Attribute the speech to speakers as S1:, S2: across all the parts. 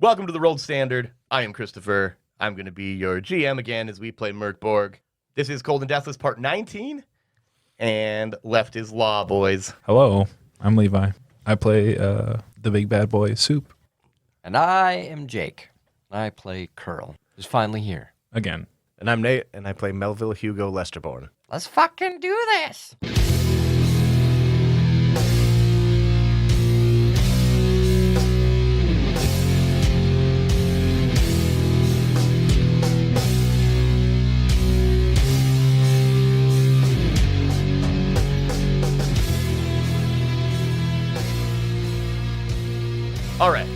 S1: Welcome to the Rolled Standard. I am Christopher. I'm going to be your GM again as we play Mörk Borg. This is Cold and Deathless Part 19, and left is law, boys.
S2: Hello, I'm Levi. I play the big bad boy, Soup.
S3: And I am Jake. I play Kurl, who's finally here.
S2: Again.
S4: And I'm Nate, and I play Melville Hugo Lesterborn.
S3: Let's fucking do this!
S1: All right.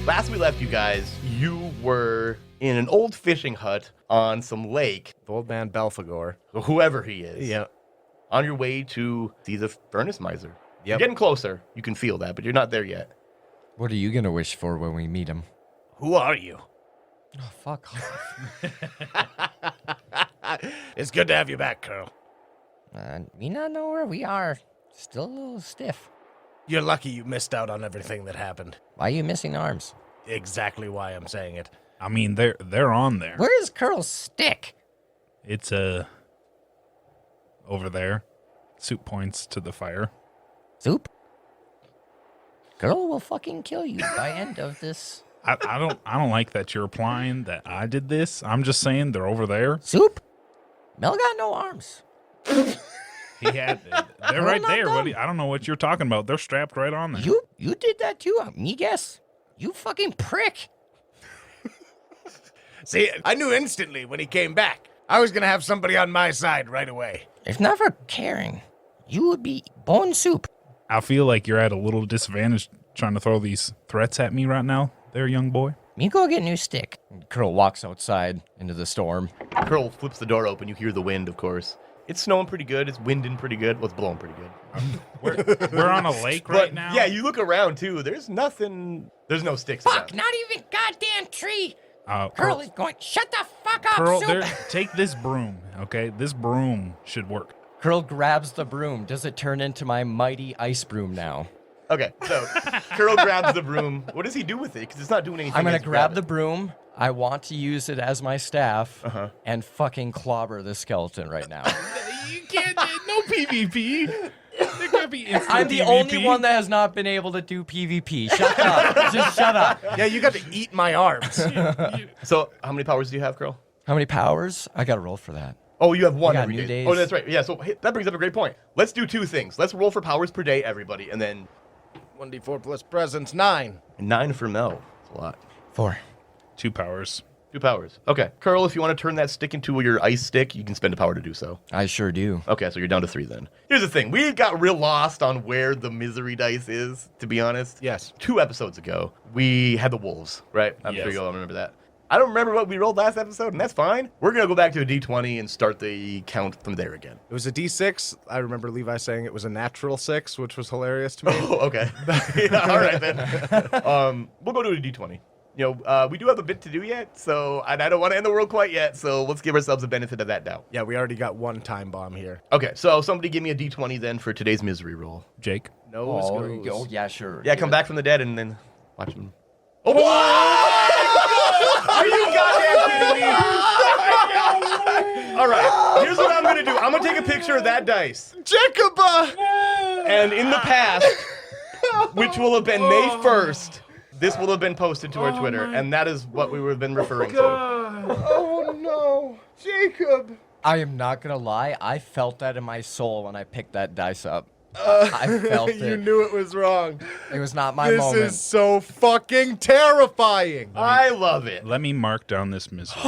S1: Last we left you guys, you were in an old fishing hut on some lake,
S4: The old man Belphegor.
S1: whoever he is.
S4: Yeah.
S1: On your way to see the Furnace Mizer. You're
S4: Yep.
S1: getting closer. You can feel that, but you're not there yet.
S3: What are you gonna wish for when we meet him?
S4: Who are you?
S3: Oh, fuck off.
S4: It's good to have you back, Kurl.
S3: We not know where we are. Still a little stiff.
S4: You're lucky you missed out on everything that happened.
S3: Why are you missing arms?
S4: Exactly why I'm saying it.
S2: I mean, they're on there.
S3: Where is Kurl's stick?
S2: It's over there. Soup points to the fire.
S3: Soup? Kurl will fucking kill you by end of this.
S2: I don't like that you're implying that I did this. I'm just saying they're over there.
S3: Soup? Mel got no arms.
S2: He had they're right
S3: not
S2: there,
S3: dumb.
S2: buddy. I don't know what you're talking about. They're strapped right on there.
S3: You did that too, me guess. You fucking prick.
S4: See, I knew instantly when he came back. I was going to have somebody on my side right away.
S3: If not for caring, you would be bone soup.
S2: I feel like you're at a little disadvantage trying to throw these threats at me right now, there, young boy.
S3: Me go get a new stick. Kurl walks outside into the storm.
S1: Kurl flips the door open. You hear the wind, of course. It's snowing pretty good. It's winding pretty good. Well, it's blowing pretty good.
S2: We're on a lake right
S1: But,
S2: now.
S1: yeah, you look around, too. There's nothing. There's no sticks
S3: Fuck,
S1: around.
S3: not even goddamn tree.
S2: Kurl,
S3: Kurl is going, shut the fuck up,
S2: Kurl,
S3: soup.
S2: take this broom, okay? This broom should work.
S3: Kurl grabs the broom. Does it turn into my mighty ice broom now?
S1: Okay, so Kurl grabs the broom. What does he do with it? Because it's not doing anything.
S3: I'm going
S1: as
S3: to
S1: you
S3: grab the
S1: it.
S3: broom. I want to use it as my staff and fucking clobber the skeleton right now.
S2: You can't, no PvP. There can't be instant
S3: I'm the
S2: PvP.
S3: only one that has not been able to do PvP. Shut up. Just shut up.
S4: Yeah, you got to eat my arms.
S1: So, how many powers do you have, Kurl?
S3: How many powers? I got to roll for that.
S1: Oh, you have one
S3: got
S1: every
S3: new
S1: day.
S3: days.
S1: Oh, that's right. Yeah, so hey, that brings up a great point. Let's do two things. Let's roll for powers per day, everybody, and then
S4: 1d4 plus presence, 9.
S1: 9 for Mel. That's a lot.
S3: 4.
S2: 2 powers.
S1: 2 powers. Okay. Kurl, if you want to turn that stick into your ice stick, you can spend a power to do so.
S3: I sure do.
S1: Okay, so you're down to 3 then. Here's the thing. We got real lost on where the misery dice is, to be honest.
S4: Yes.
S1: 2 episodes ago, we had the wolves, right? I'm
S2: Yes.
S1: sure you all remember that. I don't remember what we rolled last episode, and that's fine. We're going to go back to a d20 and start the count from there again.
S4: It was a d6. I remember Levi saying it was a natural 6, which was hilarious to me.
S1: Oh, okay. Yeah, all right, then. We'll go to a d20. You know, we do have a bit to do yet, so and I don't want to end the world quite yet, so let's give ourselves a benefit of that doubt.
S4: Yeah, we already got one time bomb here.
S1: Okay, so somebody give me a d20 then for today's misery roll.
S2: Jake.
S4: Nose
S3: Oh,
S4: goes.
S3: yeah, sure.
S1: Yeah, come back from the dead and then watch him. Oh, are you goddamn kidding me? All right, here's what I'm going to do. I'm going to take a picture of that dice.
S4: Jacob!
S1: And in the past, which will have been May 1st, this will have been posted to our Twitter, and that is what we would have been referring to.
S4: Oh no, Jacob!
S3: I am not going to lie. I felt that in my soul when I picked that dice up. I felt it.
S4: You knew it was wrong.
S3: It was not my
S4: This
S3: moment.
S4: is so fucking terrifying.
S1: I love it.
S2: Let me mark down this misery.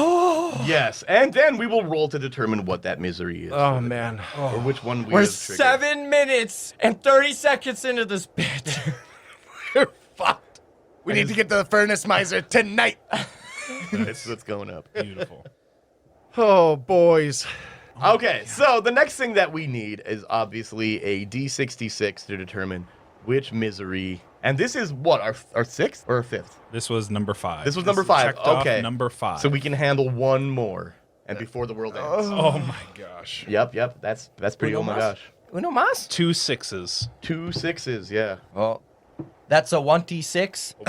S1: Yes, and then we will roll to determine what that misery is,
S4: Oh man.
S1: or which one we
S3: We're
S1: have triggered.
S3: 7 minutes and 30 seconds into this bit.
S4: We're fucked. We need to get to the Furnace Mizer tonight.
S1: That's what's going up.
S2: Beautiful.
S4: Oh, boys.
S1: Okay, so the next thing that we need is obviously a D66 to determine which misery. And this is what, our sixth or our fifth?
S2: This was number 5.
S1: This was number 5.
S2: Checked off
S1: Okay.
S2: number 5.
S1: So we can handle one more. And before the world ends.
S2: Oh my gosh.
S1: Yep. That's pretty.
S3: Uno
S1: Oh my
S3: mas?
S1: gosh.
S3: Uno mas?
S2: 2 6s.
S1: 2 6s, yeah.
S3: Well, That's a 1d6.
S1: A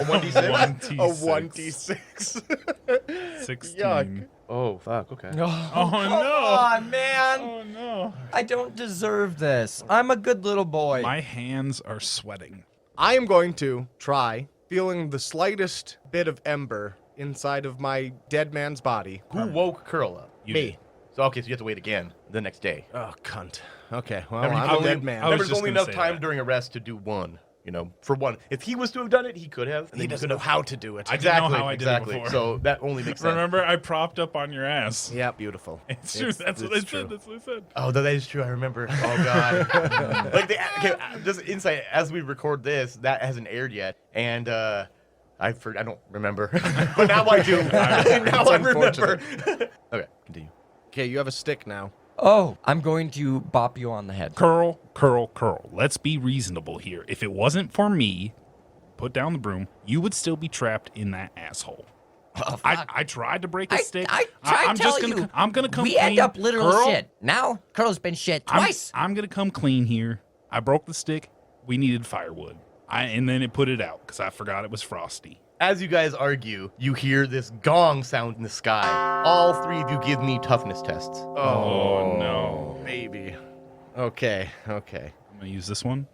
S1: 1d6?
S4: A 1d6.
S2: 16.
S4: Yuck.
S1: Oh, fuck, okay.
S2: Oh,
S3: Come
S2: no.
S3: on, man.
S2: Oh, no.
S3: I don't deserve this. I'm a good little boy.
S2: My hands are sweating.
S4: I am going to try feeling the slightest bit of ember inside of my dead man's body.
S1: Who woke Kurl up?
S2: You
S4: Me.
S2: did.
S1: So, okay, so you have to wait again the next day.
S4: Oh, cunt. Okay, well,
S1: Remember,
S4: I'm
S1: you
S4: a
S1: only-
S4: dead man.
S2: I was
S1: Remember, there's
S2: just
S1: only
S2: gonna
S1: enough
S2: say
S1: time
S2: that.
S1: during a rest to do one. You know, for one. If he was to have done it, he could have. And
S4: He
S1: then
S4: doesn't
S1: could
S4: know
S1: have.
S4: how to do it.
S2: I didn't know how I did it
S1: exactly.
S2: before.
S1: So that only makes sense.
S2: Remember, I propped up on your ass.
S4: Yeah, beautiful.
S2: It's true. That's what I said. That's what I said.
S1: Oh, that is true. I remember. Oh God. Like just insight. As we record this, that hasn't aired yet, and I don't remember, but now I do. Now I remember. Okay, continue.
S4: Okay, you have a stick now.
S3: Oh, I'm going to bop you on the head.
S2: Kurl. Let's be reasonable here. If it wasn't for me, put down the broom, you would still be trapped in that asshole.
S3: Oh,
S2: I tried to break a stick.
S3: I tried
S2: I'm
S3: to
S2: just
S3: tell
S2: gonna.
S3: you.
S2: I'm gonna come
S3: We
S2: clean.
S3: end up literal
S2: Kurl,
S3: shit. Now, Kurl's been shit twice.
S2: I'm gonna come clean here. I broke the stick. We needed firewood. And then it put it out because I forgot it was frosty.
S1: As you guys argue, you hear this gong sound in the sky. All three of you give me toughness tests.
S2: Oh, no.
S4: Baby. Okay.
S2: I'm gonna use this one.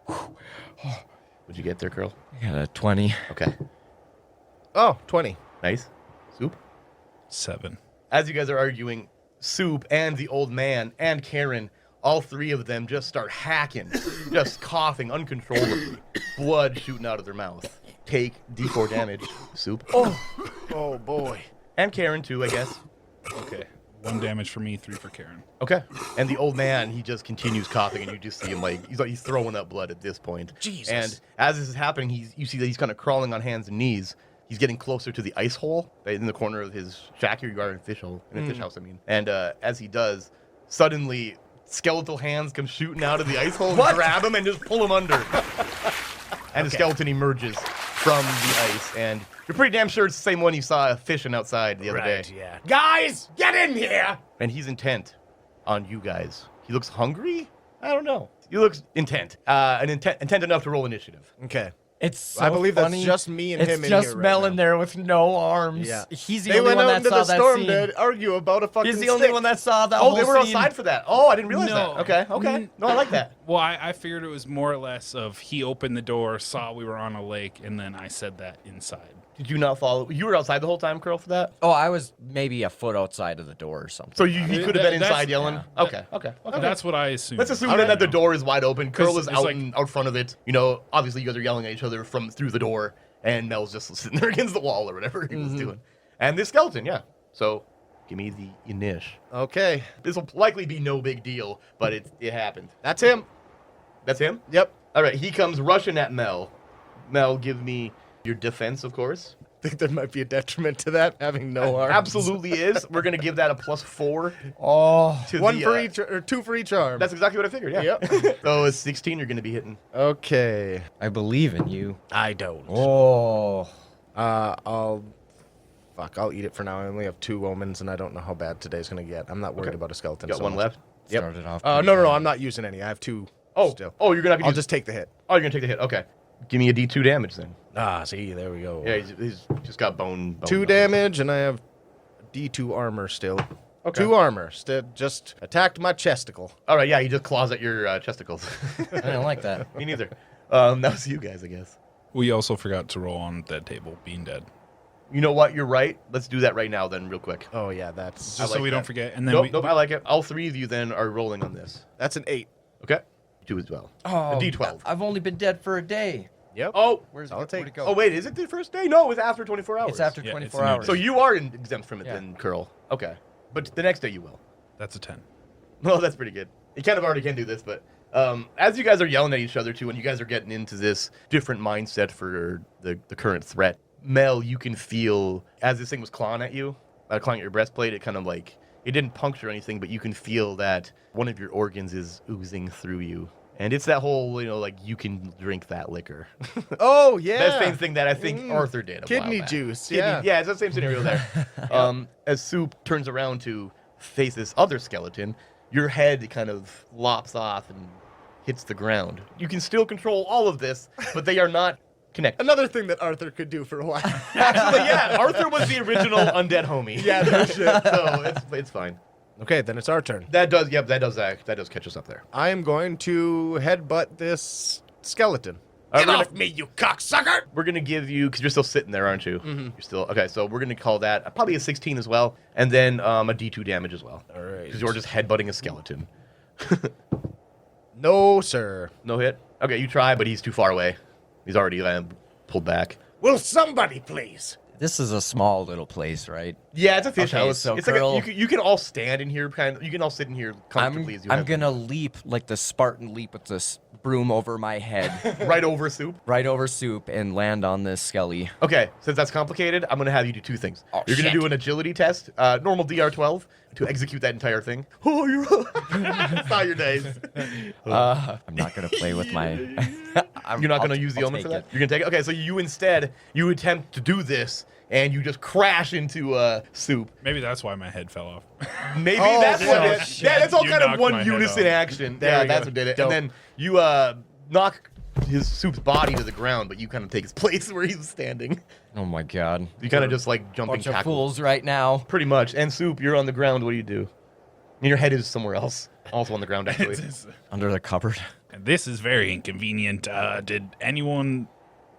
S1: What'd you get there, Kurl?
S3: I got a 20.
S1: Okay.
S4: Oh, 20.
S1: Nice. Soup.
S2: 7.
S1: As you guys are arguing, Soup and the old man and Karen, all three of them just start hacking, just coughing uncontrollably, blood shooting out of their mouth. Take D4 damage, Soup.
S4: Oh, boy.
S1: And Karen, too, I guess.
S2: Okay. 1 damage for me, 3 for Karen.
S1: Okay. And the old man, he just continues coughing, and you just see him he's throwing up blood at this point.
S4: Jesus.
S1: And as this is happening, you see that he's kind of crawling on hands and knees. He's getting closer to the ice hole in the corner of his shack. Here you are in a fish house, I mean. And as he does, suddenly skeletal hands come shooting out of the ice hole, and grab him, and just pull him under. And the skeleton emerges from the ice, and you're pretty damn sure it's the same one you saw fishing outside the other day.
S4: Yeah. Guys, get in here!
S1: And he's intent on you guys. He looks hungry? I don't know. He looks intent. Intent enough to roll initiative.
S4: Okay.
S3: It's so
S4: I believe
S3: funny.
S4: that's just me and
S3: it's
S4: him in
S3: just
S4: here right
S3: Mel
S4: now.
S3: in there with no arms.
S4: Yeah.
S3: He's the
S4: They
S3: only
S4: went
S3: one
S4: out
S3: that
S4: into
S3: saw
S4: the
S3: that
S4: storm
S3: scene.
S4: to argue about a fucking
S3: He's the
S4: stick.
S3: only one that saw that
S1: Oh,
S3: whole
S1: they were
S3: scene.
S1: outside for that. Oh, I didn't realize
S2: No.
S1: that. Okay. No, I like that.
S2: Well, I figured it was more or less of he opened the door, saw we were on a lake, and then I said that inside.
S1: Did you not follow? You were outside the whole time, Kurl, for that?
S3: Oh, I was maybe a foot outside of the door or something.
S1: So he could have been
S2: That's-
S1: inside yelling?
S2: yeah.
S1: Okay.
S2: That's what I assumed.
S1: Let's assume then that the door is wide open. Kurl is
S2: it's
S1: out,
S2: like-
S1: out front of it. You know, obviously you guys are yelling at each other from through the door, and Mel's just sitting there against the wall or whatever he was doing. And this skeleton, yeah. So give me the inish.
S4: Okay.
S1: This will likely be no big deal, but it happened.
S4: That's him.
S1: That's him?
S4: Yep.
S1: All right, he comes rushing at Mel. Mel, give me your defense, of course.
S4: I think there might be a detriment to that, having no arms.
S1: Absolutely is. We're going to give that a +4.
S3: Oh,
S1: To
S4: One
S1: the,
S4: for each, or 2 for each arm.
S1: That's exactly what I figured, yeah.
S4: Yep.
S1: So it's 16 you're going to be hitting.
S4: Okay.
S3: I believe in you.
S4: I don't.
S3: Oh,
S4: I'll eat it for now. I only have 2 omens, and I don't know how bad today's gonna get. I'm not worried about a skeleton.
S1: Got
S4: so
S1: one
S4: much.
S1: left?
S4: Yep.
S3: started off.
S4: No. I'm not using any. I have 2 still.
S1: Oh, you're going to have to
S4: I'll
S1: use...
S4: just take the hit.
S1: Oh, you're going to take the hit. Okay. Give me a D2 damage then.
S4: See, there we go.
S1: Yeah, he's just got bone
S4: 2 damage, and I have D2 armor still.
S1: Okay.
S4: 2 armor. Just attacked my chesticle.
S1: All right, yeah, he just claws at your chesticles.
S3: I don't like that.
S1: Me neither. That was you guys, I guess.
S2: We also forgot to roll on that table, being dead.
S1: You know what? You're right. Let's do that right now then, real quick.
S4: Oh yeah, that's
S2: Just so
S1: like
S2: we
S1: that.
S2: don't forget. And then
S1: Nope, I like it. All 3 of you then are rolling on this.
S4: an 8.
S1: Okay? 2 as well.
S3: Oh,
S1: A D12.
S3: I've only been dead for a day.
S4: Yep.
S1: Oh,
S3: Where'd
S4: I'll
S3: it
S4: take-
S3: go?
S1: oh wait, is it the first day? No, it's after 24 hours.
S3: It's after
S2: Yeah,
S3: 24
S2: it's an
S3: hours.
S1: So you are exempt from it
S3: Yeah.
S1: then, Kurl. Okay. But the next day you will.
S2: that's a 10.
S1: Well, that's pretty good. You kind of already can do this, but as you guys are yelling at each other too, and you guys are getting into this different mindset for the current threat, Mel, you can feel as this thing was clawing at you, clawing at your breastplate, it kind of like, it didn't puncture anything, but you can feel that one of your organs is oozing through you. And it's that whole, like, you can drink that liquor.
S4: Oh yeah.
S1: That same thing that I think Arthur did.
S4: Kidney
S1: back.
S4: juice,
S1: Kidney-
S4: yeah.
S1: Yeah, it's the same scenario there. As Soup turns around to face this other skeleton, your head kind of lops off and hits the ground. You can still control all of this, but they are not connected.
S4: Another thing that Arthur could do for a while.
S1: Actually, yeah, Arthur was the original undead homie.
S4: Yeah, no shit.
S1: So it's fine.
S4: Okay, then it's our turn.
S1: That does catch us up there.
S4: I am going to headbutt this skeleton.
S1: Get
S4: off me, you cocksucker!
S1: We're gonna give you, because you're still sitting there, aren't you? Mm-hmm. You're still okay. So we're gonna call that probably a 16 as well, and then a D2 damage as well.
S4: All right.
S1: Because you're just headbutting a skeleton.
S4: No, sir.
S1: No hit. Okay, you try, but he's too far away. He's already pulled back.
S4: Will somebody please?
S3: This is a small little place, right?
S1: Yeah, it's a fish
S3: Okay,
S1: house.
S3: so
S1: it's
S3: Kurl-
S1: like you can all stand in here, you can all sit in here comfortably. as you
S3: I'm
S1: have
S3: gonna leap like the Spartan leap with this broom over my head,
S1: right over Soup.
S3: right over Soup, and land on this skelly.
S1: Okay, since that's complicated, I'm gonna have you do two things.
S3: Oh,
S1: You're gonna
S3: shit.
S1: do an agility test, normal DR12, to execute that entire thing. Oh, you're it's not your days.
S3: I'm not gonna play with my.
S1: You're not gonna use the omen for that. You're gonna take it. Okay, so you attempt to do this, and you just crash into Soup.
S2: Maybe that's why my head fell off.
S1: Maybe
S4: Oh,
S1: that's what it
S4: shit.
S1: is. Yeah, it's all
S2: You
S1: kind of
S2: knocked
S1: one
S2: my head
S1: unison
S2: off.
S1: action.
S4: There
S1: Yeah,
S4: we
S1: that's
S4: go.
S1: what did it.
S4: Dope.
S1: And then you knock his Soup's body to the ground, but you kind of take his place where he was standing.
S3: Oh my god!
S1: You kind of just like jumping
S3: Bunch of
S1: tackle.
S3: fools right now.
S1: Pretty much. And Soup, you're on the ground. What do you do? And your head is somewhere else. Also on the ground, actually.
S3: Under the cupboard.
S2: And this is very inconvenient. Did anyone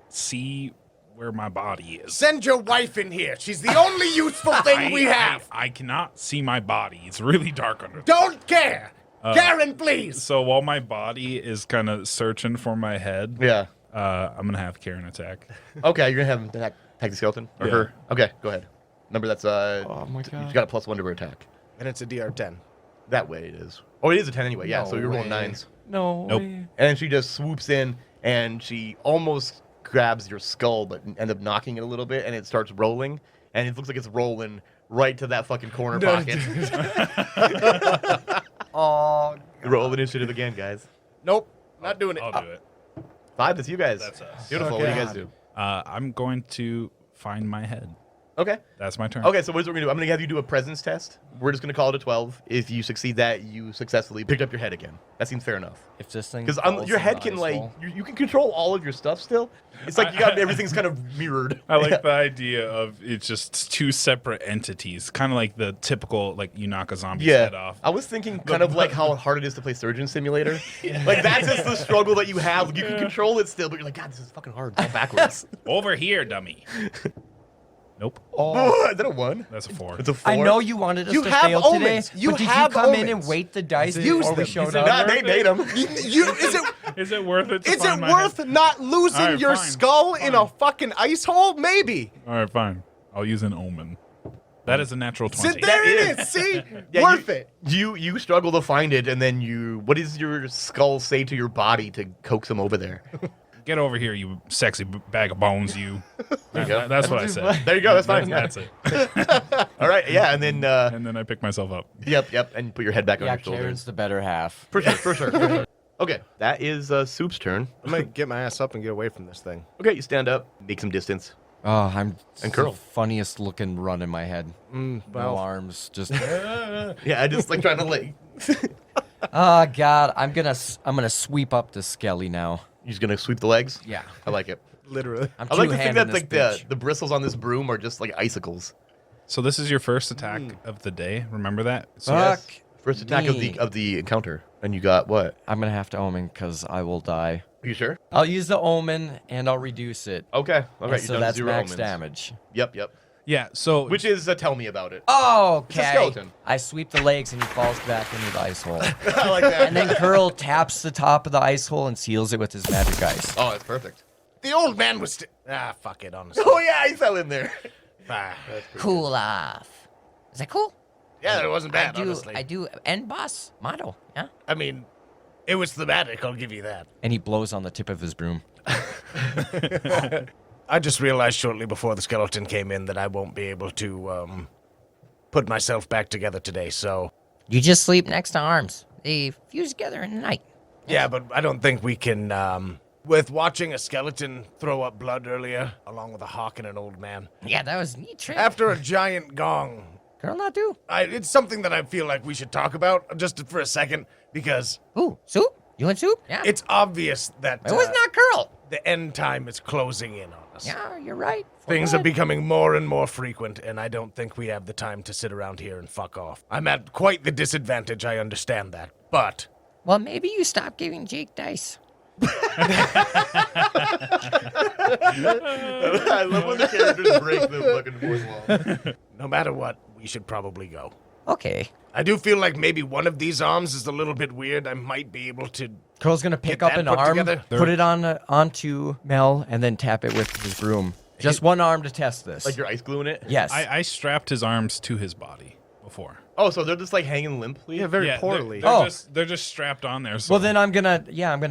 S2: see where my body is?
S4: Send your wife in here. She's the only useful thing we have.
S2: I cannot see my body. It's really dark under there.
S4: Don't care. Karen, please.
S2: So while my body is kind of searching for my head,
S1: Yeah.
S2: I'm going to have Karen attack.
S1: Okay, you're going to have him attack the skeleton? Or
S2: Yeah.
S1: her? Okay, go ahead. Remember, that's
S3: Oh my
S1: You've
S3: god!
S1: got a +1 to her attack.
S4: And it's a DR10.
S1: That way it is. Oh, it is a 10 anyway. Yeah,
S3: No
S1: so you're rolling
S3: way.
S1: 9s.
S3: No.
S2: Nope.
S3: way.
S1: And then she just swoops in, and she almost grabs your skull, but end up knocking it a little bit, and it starts rolling, and it looks like it's rolling right to that fucking corner pocket.
S3: Oh.
S1: Roll initiative again, guys.
S4: Nope. Not doing it.
S2: I'll do it.
S1: 5, that's you guys.
S2: That's us.
S1: Beautiful.
S4: Okay.
S1: What do you guys do?
S2: I'm going to find my head.
S1: Okay.
S2: That's my turn.
S1: Okay, so what we're going to do, I'm going to have you do a presence test. We're just going to call it a 12. If you succeed that, you successfully picked up your head again. That seems fair enough.
S3: If this thing.
S1: Because
S3: falls
S1: your
S3: in
S1: head
S3: the
S1: can,
S3: ice
S1: like,
S3: hole-
S1: you can control all of your stuff still. It's like you got everything's kind of mirrored.
S2: I like the idea of it's just two separate entities, kind of like the typical, like, you knock a zombie's head off.
S1: I was thinking kind of like how hard it is to play Surgeon Simulator. Like, that's just the struggle that you have. You can control it still, but you're like, God, this is fucking hard. It's all backwards.
S2: Over here, dummy. Nope.
S1: Oh, is that a 1?
S2: That's a 4.
S1: It's a 4.
S3: I know you wanted us
S4: You
S3: to
S4: have
S3: fail
S4: omens.
S3: today,
S4: You
S3: but did
S4: have
S3: you come in and
S4: omens.
S3: weight the dice
S4: Use
S3: before we
S4: them.
S3: showed
S2: Is it
S3: up?
S2: not-
S1: They made him.
S2: Is it worth it to
S4: Is it
S2: find my
S4: worth
S2: head?
S4: not losing
S2: All right,
S4: your
S2: fine.
S4: skull in a fucking ice hole? Maybe.
S2: All right, fine. I'll use an omen. That is a natural 20.
S4: Sit there it
S1: is.
S4: is. See?
S1: Yeah,
S4: Worth
S1: you,
S4: it.
S1: You struggle to find it, and then what does your skull say to your body to coax him over there?
S2: Get over here, you sexy bag of bones, you.
S1: go.
S2: That's what I said.
S1: There you go. That's fine.
S2: That's it.
S1: All right. Yeah, and then
S2: And then I pick myself up.
S1: yep, and put your head back on
S3: Yeah,
S1: your shoulders.
S3: Karen's the better half.
S1: For sure. Okay, that is Soup's turn.
S4: I'm going to get my ass up and get away from this thing.
S1: Okay, you stand up, make some distance.
S3: Oh, I'm
S1: And Kurl.
S3: the funniest looking run in my head. No
S4: Well,
S3: arms, just.
S1: Yeah, I just like trying to like.
S3: Oh God, I'm gonna sweep up the skelly now.
S1: You're just gonna sweep the legs.
S3: Yeah,
S1: I like it.
S4: literally.
S3: I'm
S1: I like to think
S3: two-handing
S1: that
S3: this
S1: like
S3: bitch.
S1: the bristles on this broom are just like icicles.
S2: So this is your first attack of the day. Remember that? So
S3: Fuck
S1: First attack
S3: me.
S1: of the encounter, and you got what?
S3: I'm gonna have to omen because I will die.
S1: Are you sure?
S3: I'll use the omen and I'll reduce it.
S1: Okay. All
S3: And
S1: right.
S3: so
S1: you're done
S3: that's
S1: 0
S3: max
S1: omens.
S3: damage.
S1: Yep.
S2: yeah. So
S1: Which is tell me about it.
S3: Oh,
S1: It's a
S3: okay.
S1: skeleton.
S3: I sweep the legs and he falls back into the ice hole.
S1: I like that.
S3: And then Kurl taps the top of the ice hole and seals it with his magic ice.
S1: Oh, that's perfect.
S4: The old man was... fuck it, honestly.
S1: Oh yeah, he fell in there.
S4: Ah,
S5: Cool off. Is that cool?
S4: yeah, it wasn't bad,
S5: I do.
S4: honestly.
S5: I do. End boss motto. Yeah.
S4: I mean, it was thematic, I'll give you that.
S3: And he blows on the tip of his broom.
S4: I just realized shortly before the skeleton came in that I won't be able to put myself back together today, so...
S5: You just sleep next to arms. They fuse together in the night.
S4: Yeah, but I don't think we can... With watching a skeleton throw up blood earlier, along with a hawk and an old man,
S5: Yeah, that was neat trick.
S4: after a giant gong,
S5: Girl, not do.
S4: it's something that I feel like we should talk about just for a second, because
S5: Ooh, soup. You want soup? Yeah.
S4: It's obvious that
S5: It was not Kurl.
S4: the end time is closing in on us.
S5: Yeah, you're right.
S4: Things are becoming more and more frequent, and I don't think we have the time to sit around here and fuck off. I'm at quite the disadvantage, I understand that, but...
S5: Well, maybe you stop giving Jake dice.
S1: I love when the characters break the fucking fourth wall.
S4: No matter what, we should probably go.
S5: Okay.
S4: I do feel like maybe one of these arms is a little bit weird. I might be able to...
S3: Kurl's gonna pick
S4: Get
S3: up
S4: that
S3: an
S4: put
S3: arm,
S4: together?
S3: put it onto Mel, and then tap it with his broom. Just one arm to test this.
S1: Like you're ice gluing it?
S3: Yes.
S2: I strapped his arms to his body before.
S1: Oh, so they're just like hanging limply?
S4: Yeah, very
S2: Yeah,
S4: poorly.
S2: They're just strapped on there. So.
S3: Well, then I'm gonna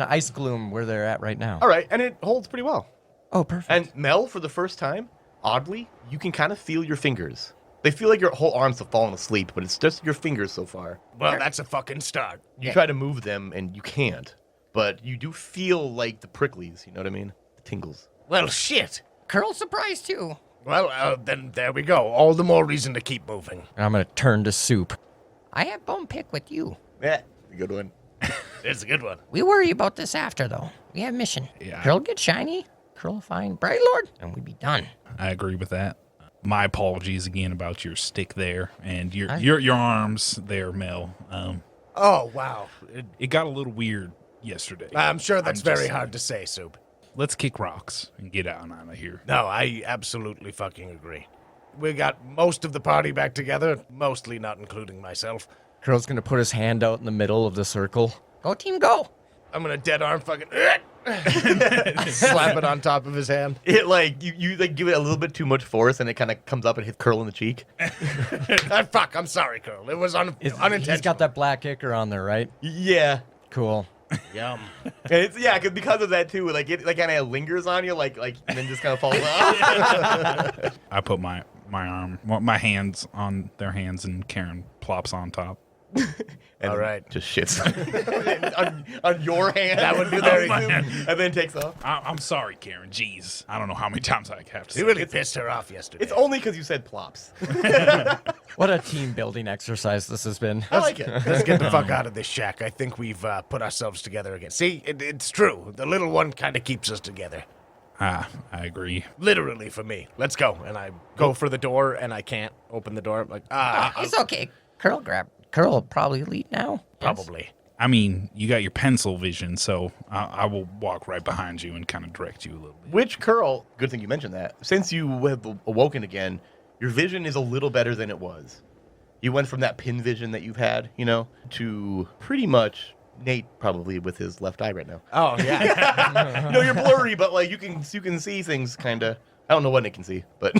S3: ice glue 'em where they're at right now.
S1: All right, and it holds pretty well.
S3: Oh, perfect.
S1: And Mel, for the first time, oddly, you can kind of feel your fingers. They feel like your whole arms have fallen asleep, but it's just your fingers so far.
S4: Well, that's a fucking start.
S1: You try to move them, and you can't. But you do feel like the pricklies, you know what I mean? The tingles.
S4: Well, shit.
S5: Kurl's surprised too.
S4: Well, then there we go. All the more reason to keep moving.
S3: And I'm gonna turn to Soup.
S5: I have bone pick with you.
S1: Yeah, good one.
S4: It's a good one.
S5: We worry about this after, though. We have mission.
S2: Yeah.
S5: Kurl get shiny, Kurl find Bright Lord, and we'd be done.
S2: I agree with that. My apologies again about your stick there and your arms there, Mel.
S4: Oh, wow.
S2: It got a little weird yesterday.
S4: I'm sure that's
S2: I'm
S4: very
S2: just
S4: hard to say, Soup.
S2: Let's kick rocks and get out of here.
S4: No, I absolutely fucking agree. We got most of the party back together, mostly not including myself.
S3: Kurl's gonna put his hand out in the middle of the circle.
S5: Go team, go.
S4: I'm gonna dead arm fucking slap it on top of his hand.
S1: It like you like give it a little bit too much force, and it kind of comes up and hits Kurl in the cheek.
S4: Fuck, I'm sorry, Kurl. It was unintentional.
S3: He's got that black ichor on there, right?
S1: Yeah,
S3: Cool.
S4: Yum.
S1: and it's because of that too. Like it like kind of lingers on you, like and then just kind of falls off.
S2: I put my hands on their hands, and Karen plops on top.
S1: And
S4: All right.
S1: just shits on your hand.
S4: That would be very
S1: and then takes off.
S2: I'm sorry, Karen. Jeez, I don't know how many times I have to say
S4: You really pissed her off yesterday.
S1: It's only because you said plops.
S3: What a team building exercise this has been.
S1: I like it.
S4: Let's get the fuck out of this shack. I think we've put ourselves together again. See, it's true. The little one kind of keeps us together.
S2: I agree.
S4: Literally for me. Let's go. And I go for the door, and I can't open the door. I'm like,
S5: It's okay. Kurl will probably lead now.
S4: probably.
S2: I mean, you got your pencil vision, so I will walk right behind you and kind of direct you a little bit.
S1: Which Kurl, good thing you mentioned that. Since you have awoken again, your vision is a little better than it was. You went from that pin vision that you've had, to pretty much Nate probably with his left eye right now.
S4: Oh, yeah.
S1: You're blurry, but like you can see things kind of. I don't know what Nate can see, but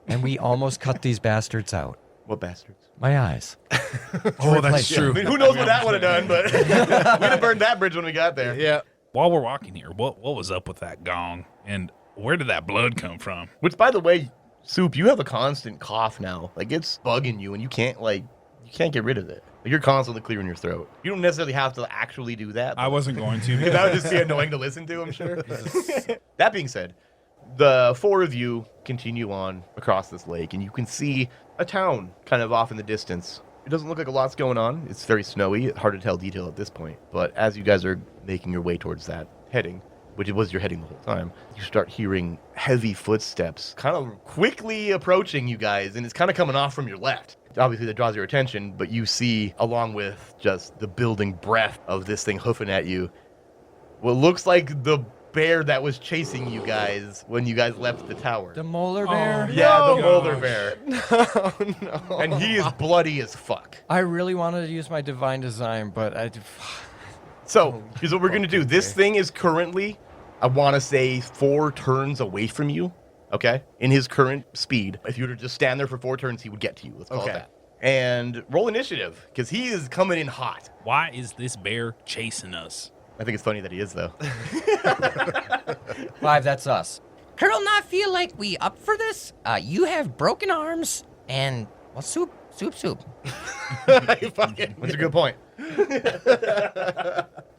S3: And we almost cut these bastards out.
S1: what bastards?
S3: My eyes.
S2: Oh, that's
S1: I
S2: true.
S1: mean, who knows what that would have done, but we'd have burned that bridge when we got there.
S4: Yeah.
S2: While we're walking here, what was up with that gong, and where did that blood come from?
S1: Which, by the way, Soup, you have a constant cough now. Like it's bugging you, and you can't get rid of it. Like, you're constantly clearing your throat. You don't necessarily have to actually do that.
S2: I wasn't going to.
S1: Because that would just be annoying to listen to, I'm sure. That being said, the four of you continue on across this lake, and you can see a town kind of off in the distance. It doesn't look like a lot's going on. It's very snowy. Hard to tell detail at this point. But as you guys are making your way towards that heading, which it was your heading the whole time, you start hearing heavy footsteps kind of quickly approaching you guys, and it's kind of coming off from your left. Obviously, that draws your attention, but you see, along with just the building breath of this thing hoofing at you, what looks like the bear that was chasing you guys when you guys left the tower.
S3: The molar bear?
S1: Yeah, the
S2: No.
S1: Boulder Bear. No. And he is bloody as fuck.
S3: I really wanted to use my divine design, but
S1: So, here's what we're going to do. This thing is currently, I want to say, 4 turns away from you, okay? In his current speed. If you were to just stand there for 4 turns, he would get to you. Let's call it that. And roll initiative, because he is coming in hot.
S2: Why is this bear chasing us?
S1: I think it's funny that he is, though.
S3: 5, that's us.
S5: Kurl not feel like we up for this? You have broken arms and, well, soup.
S1: That's a good point.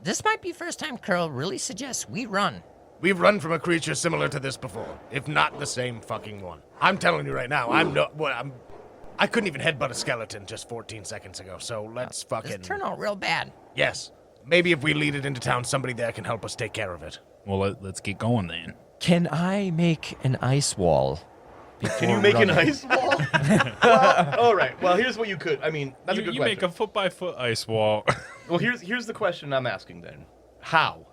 S5: This might be first time Kurl really suggests we run.
S4: We've run from a creature similar to this before, if not the same fucking one. I'm telling you right now, I couldn't even headbutt a skeleton just 14 seconds ago, so let's fucking...
S5: This turn out real bad.
S4: Yes. maybe if we lead it into town, somebody there can help us take care of it.
S2: Well, let's get going then.
S3: Can I make an ice wall?
S1: Can you make an ice wall? Well, all right. Well, here's what you could. I mean, that's a good
S2: You
S1: question.
S2: make a foot-by-foot ice wall.
S1: Well, here's the question I'm asking then. How?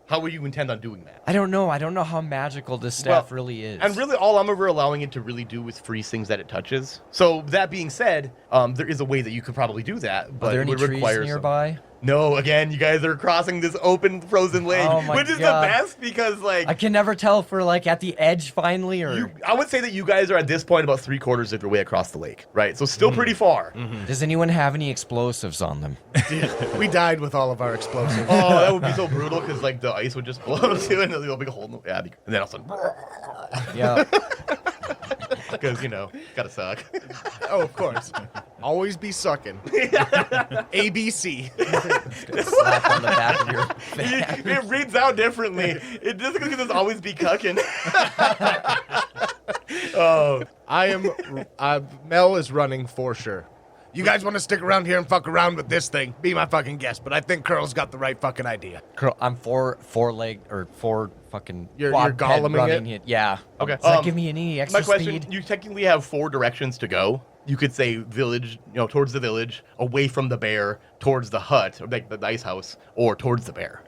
S1: How will you intend on doing that?
S3: I don't know. I don't know how magical this staff really is.
S1: And really, all I'm ever allowing it to really do is freeze things that it touches. So that being said, there is a way that you could probably do that, but
S3: Are there
S1: it
S3: any
S1: would
S3: trees
S1: require
S3: nearby?
S1: No, again, you guys are crossing this open frozen lake,
S3: Oh my
S1: which is
S3: God.
S1: the best because, like,
S3: I can never tell if we're like at the edge finally, or
S1: I would say that you guys are at this point about 3/4 of your way across the lake, right? So still pretty far.
S3: does anyone have any explosives on them?
S4: We died with all of our explosives.
S1: Oh, that would be so brutal because like the ice would just blow too, and there'll be a big hole in the and then all of a sudden,
S3: Yeah.
S1: because gotta suck.
S4: Oh, of course. Always be sucking. ABC.
S3: Slap on the back of your fan.
S1: It reads out differently. It doesn't because it's always be cucking. Oh,
S4: Mel is running for sure. You guys want to stick around here and fuck around with this thing? Be my fucking guest, but I think Kurl's got the right fucking idea.
S3: Kurl, I'm four fucking
S4: You're
S3: quad head
S4: goleming
S3: running
S4: it?
S3: Yeah.
S1: Okay.
S3: Does that give me any extra
S1: my question:
S3: speed?
S1: you technically have 4 directions to go. You could say village, towards the village, away from the bear, towards the hut, or like the ice house, or towards the bear.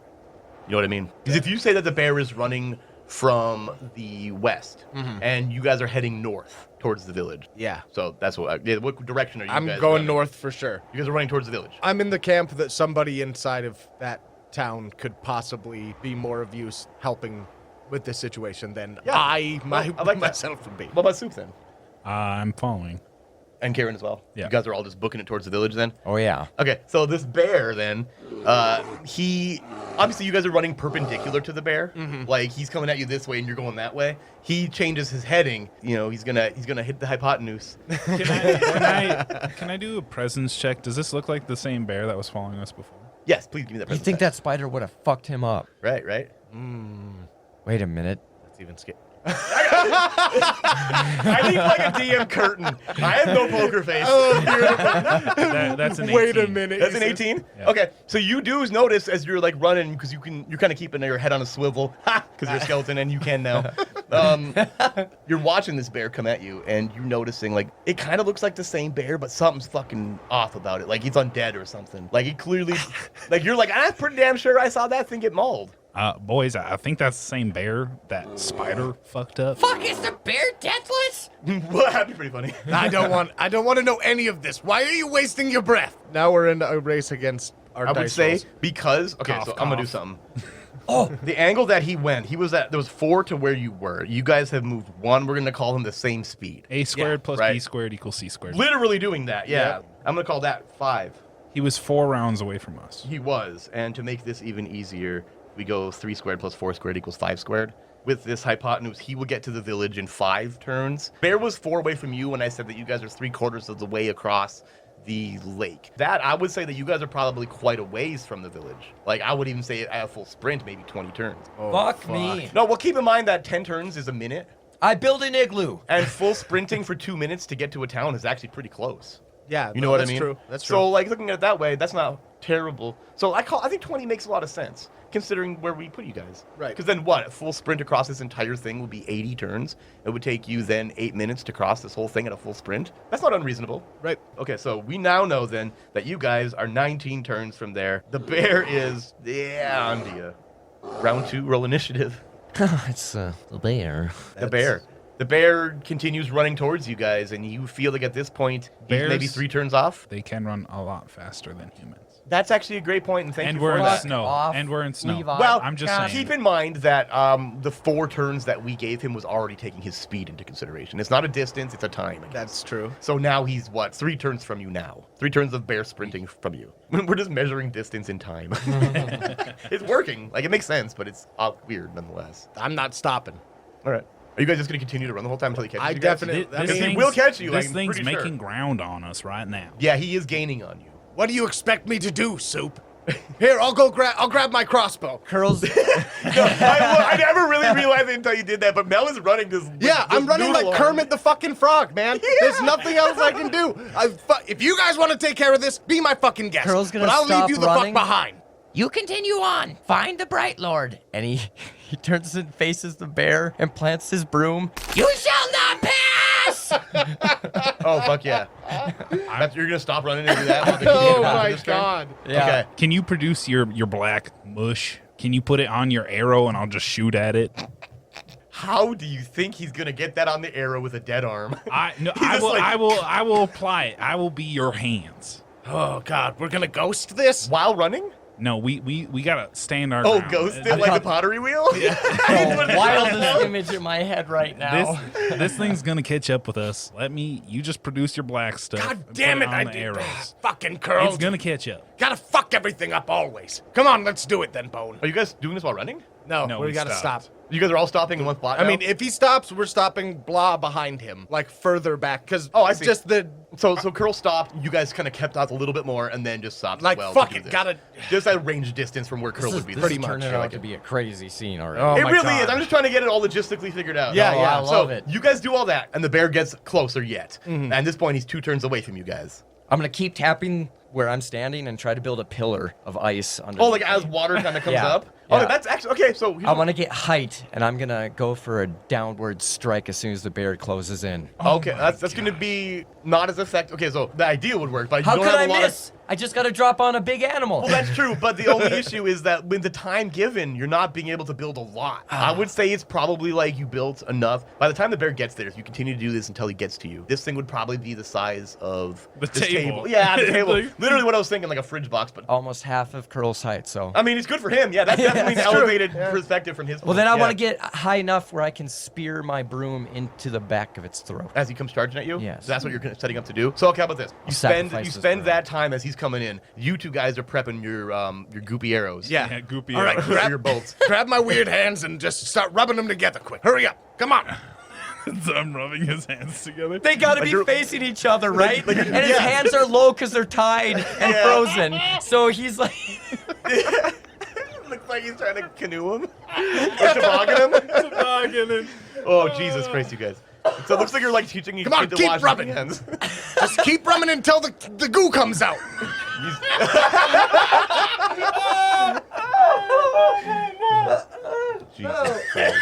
S1: You know what I mean? Because if you say that the bear is running from the west, and you guys are heading north towards the village.
S4: Yeah.
S1: So that's what. What direction are you
S4: I'm
S1: guys
S4: going
S1: running?
S4: north for sure.
S1: You guys are running towards the village.
S4: I'm in the camp that somebody inside of that town could possibly be more of use helping with this situation than
S1: Yeah.
S4: I
S1: like that.
S4: myself would be.
S1: What about Soup then?
S2: I'm following.
S1: And Karen as well.
S2: Yeah.
S1: You guys are all just booking it towards the village then.
S3: Oh yeah.
S1: Okay, so this bear then, he obviously you guys are running perpendicular to the bear. Like he's coming at you this way and you're going that way. He changes his heading. He's gonna hit the hypotenuse.
S2: Can I do a presence check? Does this look like the same bear that was following us before?
S1: Yes, please give me that.
S3: You
S1: present
S3: think
S1: check.
S3: that spider would have fucked him up?
S1: Right?
S3: Wait a minute.
S4: That's even scary.
S1: I need like a DM curtain. I have no poker face.
S2: That's an 18.
S4: Wait a minute.
S1: That's an 18?
S2: Yeah.
S1: Okay, so you do notice as you're like running, because you're kind of keeping your head on a swivel, because you're a skeleton and you can now. You're watching this bear come at you and you're noticing like it kind of looks like the same bear, but something's fucking off about it. Like it's undead or something. Like it clearly, like you're like, I'm pretty damn sure I saw that thing get mauled.
S2: Boys, I think that's the same bear that spider fucked up.
S5: Fuck, is the bear deathless?
S1: Well, that'd be pretty funny.
S4: I don't want to know any of this. Why are you wasting your breath? Now we're in a race against our
S1: I would
S4: dice
S1: say
S4: rolls.
S1: because
S2: Cough,
S1: so I'm gonna do
S2: cough.
S1: something. Oh, the angle that he went, there was 4 to where you were. You guys have moved 1. We're gonna call him the same speed.
S2: A squared plus
S1: right.
S2: B squared equals C squared.
S1: Literally doing that, yeah.
S4: Yep.
S1: I'm gonna call that 5.
S2: He was 4 rounds away from us.
S1: He was, and to make this even easier, we go 3 squared plus 4 squared equals 5 squared. With this hypotenuse, he will get to the village in 5 turns. Bear was 4 away from you when I said that you guys are 3/4 of the way across the lake. That, I would say that you guys are probably quite a ways from the village. Like, I would even say at a full sprint, maybe 20 turns.
S3: Fuck me.
S1: No, well, keep in mind that 10 turns is a minute,
S3: I build an igloo.
S1: and full sprinting for 2 minutes to get to a town is actually pretty close.
S4: Yeah,
S1: You know what I
S4: that's
S1: mean?
S4: True. That's true.
S1: So, like, looking at it that way, that's not terrible. So I think 20 makes a lot of sense, considering where we put you guys.
S4: Right.
S1: Because then what? A full sprint across this entire thing would be 80 turns. It would take you then 8 minutes to cross this whole thing at a full sprint. That's not unreasonable.
S4: Right.
S1: Okay, so we now know then that you guys are 19 turns from there. The bear is, on to you. Round 2, roll initiative.
S3: It's the bear.
S1: The bear. The bear continues running towards you guys, and you feel like at this point, he's
S2: Bears-
S1: maybe 3 turns off.
S2: They can run a lot faster than humans.
S1: That's actually a great point, and thank
S2: And
S1: you
S2: we're
S1: for
S2: in
S1: that.
S2: snow.
S3: off,
S2: And we're in snow.
S3: Levi.
S1: Well,
S2: I'm just
S3: God.
S2: saying.
S1: Keep in mind that the 4 turns that we gave him was already taking his speed into consideration. It's not a distance, it's a time. I guess.
S4: That's true.
S1: So now he's, 3 turns from you now. 3 turns of bear sprinting from you. We're just measuring distance in time. It's working. Like, it makes sense, but it's weird nonetheless.
S4: I'm not stopping.
S1: All right. Are you guys just going to continue to run the whole time until he catches
S4: I
S1: you guys?
S4: definitely-
S2: This
S1: Because he
S2: thing's-
S1: will catch you,
S2: This
S1: I'm
S2: thing's
S1: pretty sure.
S2: making ground on us right now.
S1: Yeah, he is gaining on you.
S4: What do you expect me to do, Soup? Here, I'll grab my crossbow.
S3: Kurl's.
S1: I never really realized it until you did that, but Mel is running this.
S4: Yeah, I'm running
S1: noodle
S4: like
S1: arm.
S4: Kermit the fucking Frog, man. There's nothing else I can do. If you guys want to take care of this, be my fucking guest.
S3: Kurl's gonna
S4: but I'll
S3: stop
S4: leave you the
S3: running.
S4: fuck behind.
S5: You continue on. Find the Bright Lord.
S3: And he turns and faces the bear and plants his broom.
S5: You shall not pass!
S1: Oh, fuck yeah. You're going to stop running and do that? while they
S4: Oh
S1: continue on
S4: my
S1: this turn?
S4: god.
S3: Yeah.
S1: Okay.
S2: Can you produce your black mush? Can you put it on your arrow and I'll just shoot at it?
S1: How do you think he's going to get that on the arrow with a dead arm?
S2: I
S1: just like-
S2: I will apply it. I will be your hands.
S4: Oh god, we're gonna ghost this?
S1: While running?
S2: No, we gotta stand our
S1: Oh,
S2: ground.
S1: ghost it like the pottery wheel? Yeah.
S3: The wildest image in my head right now.
S2: This thing's gonna catch up with us. You just produce your black stuff.
S4: God
S2: and
S4: damn
S2: put
S4: it,
S2: on
S4: I
S2: the
S4: did
S2: arrows.
S4: fucking Kurl.
S2: It's gonna catch up.
S4: Gotta fuck everything up always. Come on, let's do it then, Bone.
S1: Are you guys doing this while running?
S2: No,
S4: we
S2: we
S4: gotta
S2: stopped.
S4: stop.
S1: You guys are all stopping in one spot
S4: I
S1: now?
S4: mean, if he stops, we're stopping blah behind him, like further back, because
S1: Oh, I
S4: it's
S1: see.
S4: just the
S1: So Kurl stopped. You guys kind of kept out a little bit more, and then just stopped.
S4: like
S1: as well
S4: fuck
S1: to do
S4: it,
S1: this.
S4: gotta.
S1: Just at range distance from where Kurl would be.
S3: This
S1: Pretty
S3: is
S1: much.
S3: turning
S1: I
S3: out
S1: like
S3: to
S1: it.
S3: be a crazy scene already.
S4: Oh
S1: It
S4: my
S1: really is.
S4: God.
S1: I'm just trying to get it all logistically figured out.
S4: Yeah,
S3: Oh,
S4: yeah.
S3: I love it.
S1: You guys do all that, and the bear gets closer yet. And at this point, he's 2 turns away from you guys.
S3: I'm gonna keep tapping where I'm standing and try to build a pillar of ice under.
S1: Oh, like as water kind of comes
S3: Yeah,
S1: up? Oh,
S3: yeah.
S1: that's actually... Okay, so...
S3: I want to get height, and I'm gonna go for a downward strike as soon as the bear closes in.
S1: Okay, that's going to be not as effective. Okay, so the idea would work, but
S3: How
S1: you don't
S3: could
S1: have
S3: I
S1: a lot
S3: miss? I just gotta drop on a big animal.
S1: Well, that's true, but the only issue is that with the time given, you're not being able to build a lot. I would say it's probably like you built enough. By the time the bear gets there, if you continue to do this until he gets to you, this thing would probably be the size of
S2: The
S1: this
S2: table.
S1: Yeah, the table.
S2: Like-
S1: Literally what I was thinking, like a fridge box, but...
S3: Almost half of Kurl's height, so.
S1: I mean, it's good for him. Yeah, that's definitely an
S3: that's true.
S1: elevated perspective from his
S3: Well, then I
S1: point.
S3: want to get high enough where I can spear my broom into the back of its throat.
S1: As he comes charging at you?
S3: Yes.
S1: So that's what you're setting up to do? So, okay, how about this? You
S3: Sacrifice
S1: you
S3: his
S1: spend
S3: broom.
S1: that time as he's coming in. You two guys are prepping your goopy arrows.
S4: Yeah.
S2: Yeah, goopy
S4: All right,
S2: arrows.
S4: grab
S1: your bolts.
S4: Grab my weird hands and just start rubbing them together quick. Hurry up. Come on.
S2: So I'm rubbing his hands together.
S3: They gotta
S1: Like
S3: be
S1: you're-
S3: facing each other, right?
S1: like-
S3: and his
S1: yeah.
S3: hands are low because they're tied and
S1: Yeah.
S3: frozen. So he's like,
S1: Looks like he's trying to canoe him. Or toboggan him. Oh, Jesus Christ, you guys. So it looks like you're like teaching you
S4: Come on,
S1: to
S4: keep
S1: wash
S4: rubbing.
S1: your hands.
S4: Just keep rubbing until the goo comes out.
S1: Jesus Christ.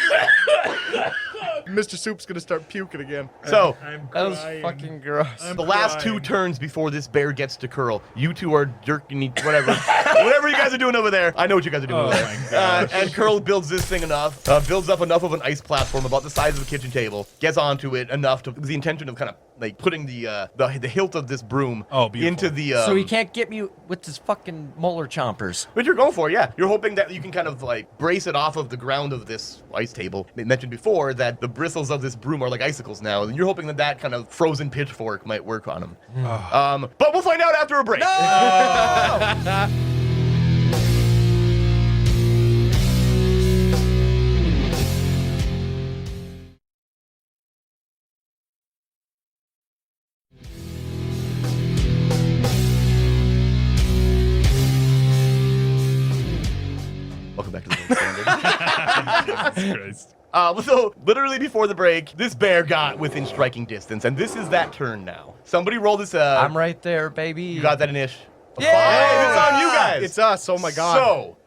S4: Mr. Soup's gonna start puking again.
S1: So,
S3: that was fucking gross.
S1: the last 2 turns before this bear gets to Kurl, you two are jerking whatever. Whatever you guys are doing over there. I know what you guys are doing over there.
S2: my gosh.
S1: And Kurl builds this thing enough, builds up enough of an ice platform about the size of a kitchen table, gets onto it enough to, with the intention of kind of like putting the hilt of this broom
S2: Oh, beautiful.
S1: into the...
S3: So he can't get me with his fucking molar chompers.
S1: What you're going for, yeah. You're hoping that you can kind of like brace it off of the ground of this ice table. I mentioned before that the bristles of this broom are like icicles now, and you're hoping that that kind of frozen pitchfork might work on him. But we'll find out after a break. Welcome back to the Gold Standard.
S2: Jesus Christ.
S1: So, literally before the break, this bear got within striking distance, and this is that turn now. Somebody roll this.
S3: I'm right there, baby.
S1: You got that, Anish?
S3: Yeah!
S1: Hey, it's on you guys.
S4: It's us. Oh my god.
S1: So,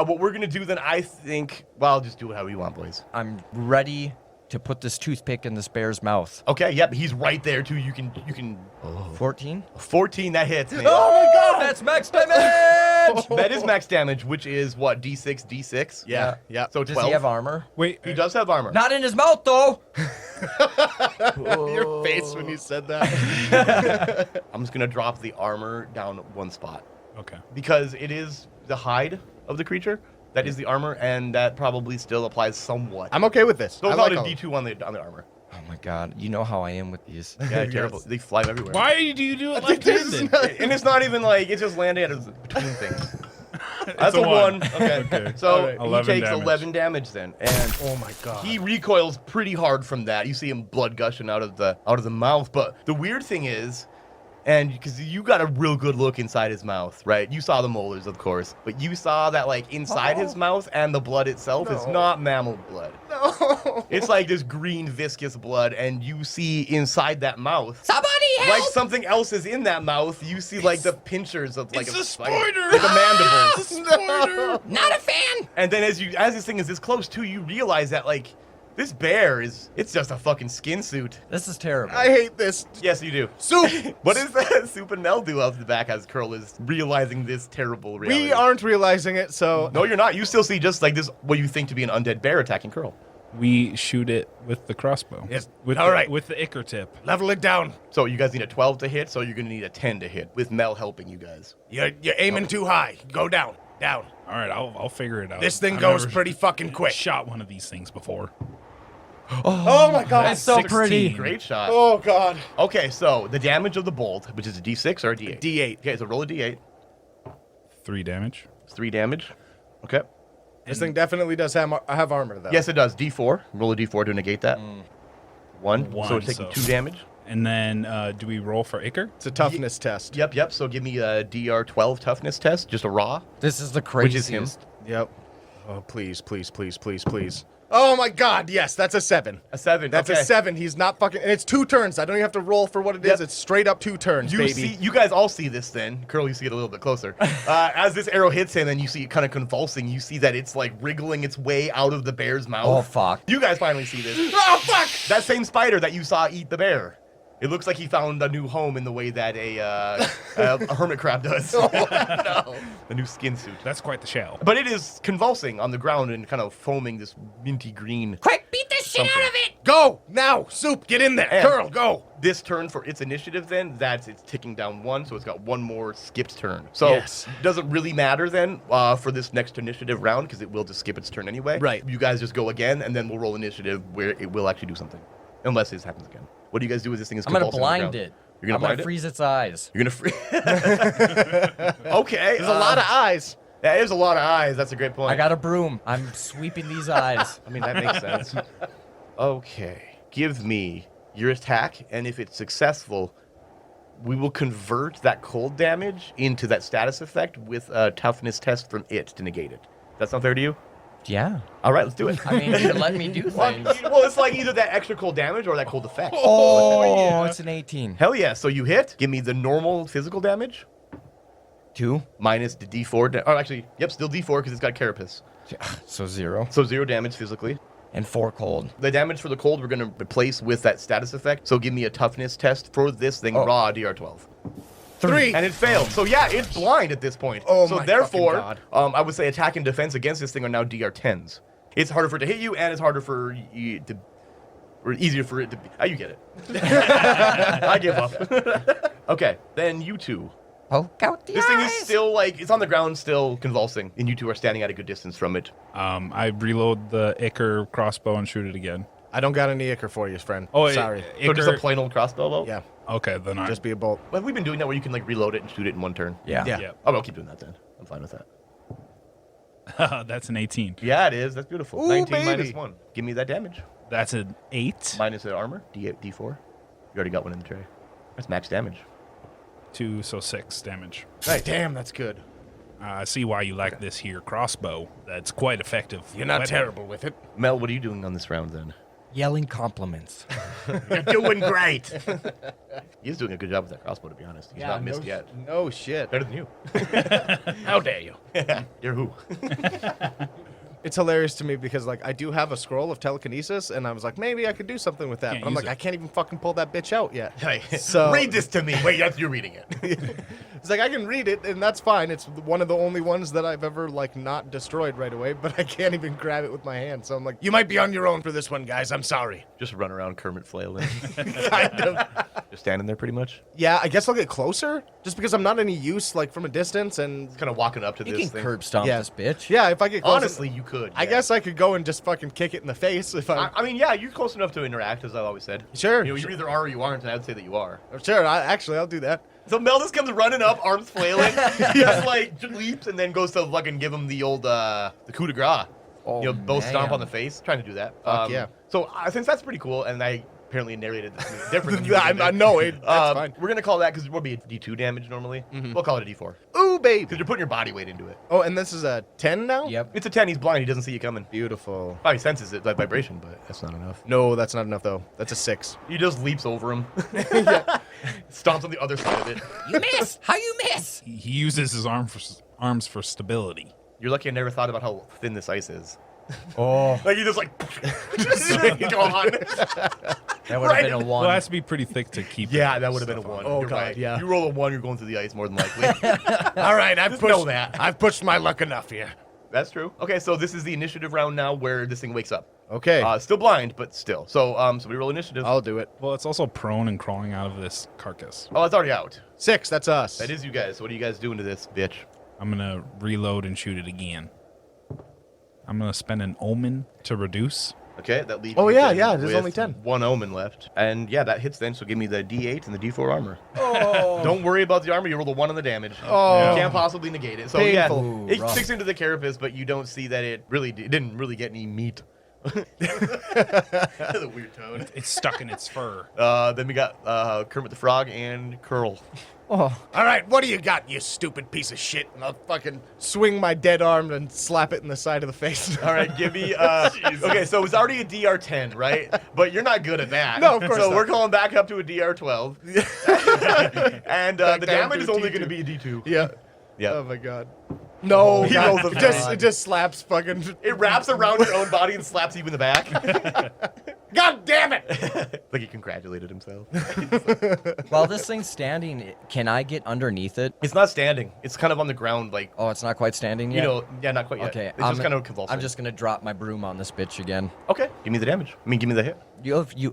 S1: what we're gonna do then, I think. Well, just do it however you want, boys.
S3: I'm ready to put this toothpick in this bear's mouth.
S1: Okay. Yep. He's right there too. You can.
S3: 14?
S1: 14. That hits. Man.
S3: Oh my god, that's max damage!
S1: That is max damage, which is what? D6, D6.
S4: Yeah. Yeah.
S1: So
S3: Does
S1: 12.
S3: he have armor?
S2: Wait,
S1: He does have armor.
S3: Not in his mouth, though!
S4: Your face when you said that.
S1: I'm just gonna drop the armor down 1 spot
S2: okay.
S1: because it is the hide of the creature. That is the armor, and that probably still applies somewhat.
S4: I'm okay with this.
S1: So
S4: I
S1: it's
S4: like
S1: not a
S4: all-
S1: D2 on the armor.
S3: Oh my god, you know how I am with these.
S1: Yeah, terrible. They fly everywhere.
S2: Why do you do it
S4: This is
S2: left-handed?
S4: not-
S1: And it's not even like it's just landing at between things. That's
S2: a
S1: a
S2: one.
S1: 1. Okay.
S2: Okay.
S1: So
S4: Alright.
S1: he
S2: 11
S1: takes
S2: damage.
S1: 11 damage then, and
S4: Oh my god.
S1: he recoils pretty hard from that. You see him blood gushing out of the mouth. But the weird thing is, and because you got a real good look inside his mouth, right? You saw the molars, of course, but you saw that like inside his mouth and the blood itself is not mammal blood.
S4: No.
S1: It's like this green viscous blood, and you see inside that mouth.
S5: Somebody help?
S1: like something else is in that mouth. You see like the pinchers of like
S2: It's a
S1: spider.
S2: spider!
S1: Like the mandibles.
S5: Not a fan.
S1: And then as this thing is this close too, you realize that like this bear it's just a fucking skin suit.
S3: This is terrible.
S4: I hate this.
S1: Yes, you do.
S4: Soup.
S1: What is that? Soup and Mel do out the back as Kurl is realizing this terrible reality.
S4: We aren't realizing it, so
S1: No, you're not. You still see just like this, what you think to be an undead bear attacking Kurl.
S2: We shoot it with the crossbow.
S4: Yes.
S2: With
S4: All right.
S2: with the ichor tip.
S4: level it down.
S1: So you guys need a 12 to hit, so you're going to need a 10 to hit, with Mel helping you guys.
S4: You're aiming too high. Go down. Down.
S2: All right, I'll figure it out.
S4: This thing
S2: I've
S4: goes
S2: never
S4: pretty fucking quick.
S2: Shot one of these things before.
S4: Oh my god.
S3: It's so
S2: 16.
S3: pretty.
S1: Great shot.
S4: Oh god.
S1: Okay, so the damage of the bolt, which is a d6 or a d8?
S4: D8.
S1: Okay, so roll a d8.
S2: 3 damage.
S1: It's 3 damage. Okay.
S4: This thing definitely does have armor though.
S1: Yes, it does. D4. Roll a d4 to negate that. 1. So
S2: One,
S1: it's taking
S2: so-
S1: 2 damage.
S2: And then do we roll for ichor?
S4: It's a toughness test.
S1: Yep. So give me a DR12 toughness test, just a raw.
S3: This is the
S1: Which is
S3: craziest.
S1: him.
S4: Yep. Oh please, please, please, please, please. Oh my god, yes, that's a 7.
S1: A 7.
S4: That's
S1: okay.
S4: a 7. He's not fucking and it's 2 turns. I don't even have to roll for what it is.
S1: Yep.
S4: It's straight up 2 turns,
S1: You
S4: baby.
S1: see, you guys all see this then. Kurl, you see it a little bit closer. As this arrow hits him and you see it kind of convulsing, you see that it's like wriggling its way out of the bear's mouth.
S3: Oh, fuck.
S1: You guys finally see this.
S4: Oh fuck!
S1: That same spider that you saw eat the bear. It looks like he found a new home in the way that a hermit crab does.
S4: Oh,
S1: no. A new skin suit.
S2: That's quite the shell.
S1: But it is convulsing on the ground and kind of foaming this minty green.
S5: Quick, beat the shit out of it.
S4: Go! Now! Soup, get in there!
S1: And-
S4: Kurl, go!
S1: This turn for its initiative then, it's ticking down 1, so it's got 1 more skipped turn. So
S4: Yes.
S1: doesn't really matter then for this next initiative round because it will just skip its turn anyway.
S4: Right.
S1: You guys just go again and then we'll roll initiative where it will actually do something. Unless this happens again. What do you guys do with this thing is
S3: I'm gonna
S1: convulsing on the
S3: blind
S1: ground?
S3: it.
S1: You're gonna
S3: I'm
S1: blind
S3: gonna
S1: it?
S3: freeze its eyes.
S1: You're gonna freeze. Okay.
S4: There's a lot of eyes.
S1: That is a lot of eyes. That's a great point.
S3: I got a broom. I'm sweeping these eyes.
S1: I mean, that makes sense. Okay. Give me your attack, and if it's successful, we will convert that cold damage into that status effect with a toughness test from it to negate it. That sound fair to you?
S3: Yeah.
S1: All right, let's do it.
S3: I mean, you're letting me do things.
S1: Well, it's like either that extra cold damage or that cold effect.
S3: Oh, it's an 18.
S1: Hell yeah. So you hit. Give me the normal physical damage
S3: 2.
S1: minus the d4. Or actually, yep, still d4 because it's got carapace.
S3: So 0.
S1: So 0 damage physically.
S3: And 4 cold.
S1: The damage for the cold we're going to replace with that status effect. So give me a toughness test for this thing, raw DR12.
S4: 3.
S1: And it failed. So yeah, it's blind at this point.
S4: Oh
S1: so
S4: my
S1: therefore,
S4: fucking God.
S1: I would say attack and defense against this thing are now DR10s. It's harder for it to hit you, and it's harder for you to, or easier for it to be. You get it. I give up. Okay, then you two.
S5: Poke out the
S1: This
S5: eyes.
S1: thing is still like it's on the ground, still convulsing, and you two are standing at a good distance from it.
S2: I reload the ichor crossbow and shoot it again.
S4: I don't got any ichor for you, friend.
S2: Oh,
S4: sorry.
S1: So just a plain old crossbow bolt.
S4: Yeah,
S2: Okay, then I
S4: just be a bolt.
S1: Well, we've been doing that where you can like reload it and shoot it in one turn.
S3: Yeah.
S4: Yeah.
S2: Yeah.
S1: Oh, I'll keep doing that then. I'm fine with that.
S2: That's an 18.
S1: Yeah, it is. That's beautiful.
S4: Ooh,
S1: 19
S4: baby.
S1: minus 1. Give me that damage.
S2: That's an 8.
S1: Minus the armor, D8, D4. You already got one in the tray. That's max damage.
S2: 2, so 6 damage.
S4: Right. Damn, that's good.
S2: I see why you like this here crossbow. That's quite effective.
S4: You're not
S2: weapon.
S4: terrible with it.
S1: Mel, what are you doing on this round then?
S3: Yelling compliments.
S1: You're doing great. He's doing a good job with that crossbow, to be honest. He's not missed yet.
S4: No shit.
S1: Better than you.
S4: How dare you?
S1: You're who?
S4: It's hilarious to me because like I do have a scroll of telekinesis, and I was like, maybe I could do something with that.
S2: Can't
S4: But I'm
S2: use
S4: like,
S2: it.
S4: I can't even fucking pull that bitch out yet.
S1: Hey,
S4: So-
S1: read this to me. Wait, you're reading it.
S4: It's like I can read it, and that's fine. It's one of the only ones that I've ever like not destroyed right away, but I can't even grab it with my hand. So I'm like, you might be on your own for this one, guys. I'm sorry.
S1: Just run around Kermit flailing.
S4: Kind of.
S1: Just standing there pretty much.
S4: Yeah, I guess I'll get closer, just because I'm not any use like from a distance, and
S1: Kind of walking up to
S3: You
S1: this
S3: can
S1: thing.
S3: curb stomp
S4: Yeah.
S3: this bitch.
S4: yeah, if I get closer,
S1: Honestly, you could.
S4: I
S1: yeah.
S4: guess I could go and just fucking kick it in the face if
S1: I mean, yeah, you're close enough to interact, as I've always said.
S4: Sure,
S1: You know, you
S4: sure.
S1: either are or you aren't, and I would say that you are.
S4: Sure, I'll do that.
S1: So Mel just comes running up, arms flailing, just like leaps, and then goes to fucking give him the old the coup de grace.
S3: Oh,
S1: You know, both stomp
S3: man.
S1: on the face, trying to do that.
S4: Fuck yeah.
S1: So since that's pretty cool, and I apparently narrated this different. than you
S4: I
S1: did,
S4: know it. That's fine.
S1: We're gonna call that because it will be a D2 damage normally. We'll call it a D4.
S4: Ooh, baby.
S1: Because you're putting your body weight into it.
S4: Oh, and this is a 10 now?
S3: Yep.
S1: It's a 10. He's blind. He doesn't see you coming.
S4: Beautiful.
S1: Probably senses it, that vibration, but that's not enough.
S4: No, that's not enough, though. That's a 6.
S1: He just leaps over him. Stomps on the other side of it.
S5: You miss. How you miss?
S2: He uses his arms for stability.
S1: You're lucky I never thought about how thin this ice is.
S3: Oh,
S1: Like, you just like, he's gone.
S3: that would have been a 1.
S2: Well, it has to be pretty thick to keep.
S1: Yeah, that would have been a
S2: stuff
S1: 1.
S2: on.
S4: Oh,
S1: You're
S4: God,
S1: right.
S4: yeah.
S1: You roll a 1, you're going through the ice more than likely.
S4: All right, I've
S1: Just
S4: pushed
S1: know that.
S4: I've pushed my luck enough here.
S1: That's true. Okay, so this is the initiative round now where this thing wakes up.
S4: Okay,
S1: Still blind, but still. So we roll initiative.
S4: I'll do it.
S2: Well, it's also prone and crawling out of this carcass.
S1: Oh, it's already out.
S4: 6, that's us.
S1: That is you guys. What are you guys doing to this bitch?
S2: I'm gonna reload and shoot it again. I'm gonna spend an omen to reduce.
S1: Okay, that leaves.
S4: Oh,
S1: you
S4: yeah,
S1: then
S4: yeah, there's
S1: with
S4: only 10.
S1: 1 omen left. And yeah, that hits then, so give me the D8 and the D4 armor.
S4: Oh.
S1: Don't worry about the armor, you roll the 1 on the damage.
S4: Oh.
S1: You can't possibly negate it. So
S4: Painful.
S1: yeah, it
S3: Rough.
S1: sticks into the carapace, but you don't see that it didn't really get any meat. That's a weird tone.
S2: It's stuck in its fur.
S1: Then we got Kermit the Frog and Kurl.
S3: Oh,
S4: All right, what do you got, you stupid piece of shit? And I'll fucking swing my dead arm and slap it in the side of the face.
S1: All right, give me. Okay, so it's already a DR10, right? But you're not good at that.
S4: No, of course
S1: So
S4: not.
S1: we're calling back up to a DR12, and
S4: Back
S1: the
S4: down
S1: damage
S4: to
S1: is
S4: a
S1: only
S4: D2.
S1: going to be a D2.
S4: Yeah.
S1: Yeah.
S4: Oh my god. No,
S1: He
S4: God.
S1: rolls a
S4: Just,
S1: five.
S4: it just slaps fucking.
S1: It wraps around your own body and slaps you in the back.
S4: God damn it!
S1: Like he congratulated himself.
S3: while this thing's standing, can I get underneath it?
S1: It's not standing. It's kind of on the ground, like,
S3: Oh, it's not quite standing
S1: you
S3: yet?
S1: know, yeah, not quite yet.
S3: Okay,
S1: It's just kind of convulsing.
S3: I'm just gonna drop my broom on this bitch again.
S1: Okay, give me the damage. I mean, give me the hit.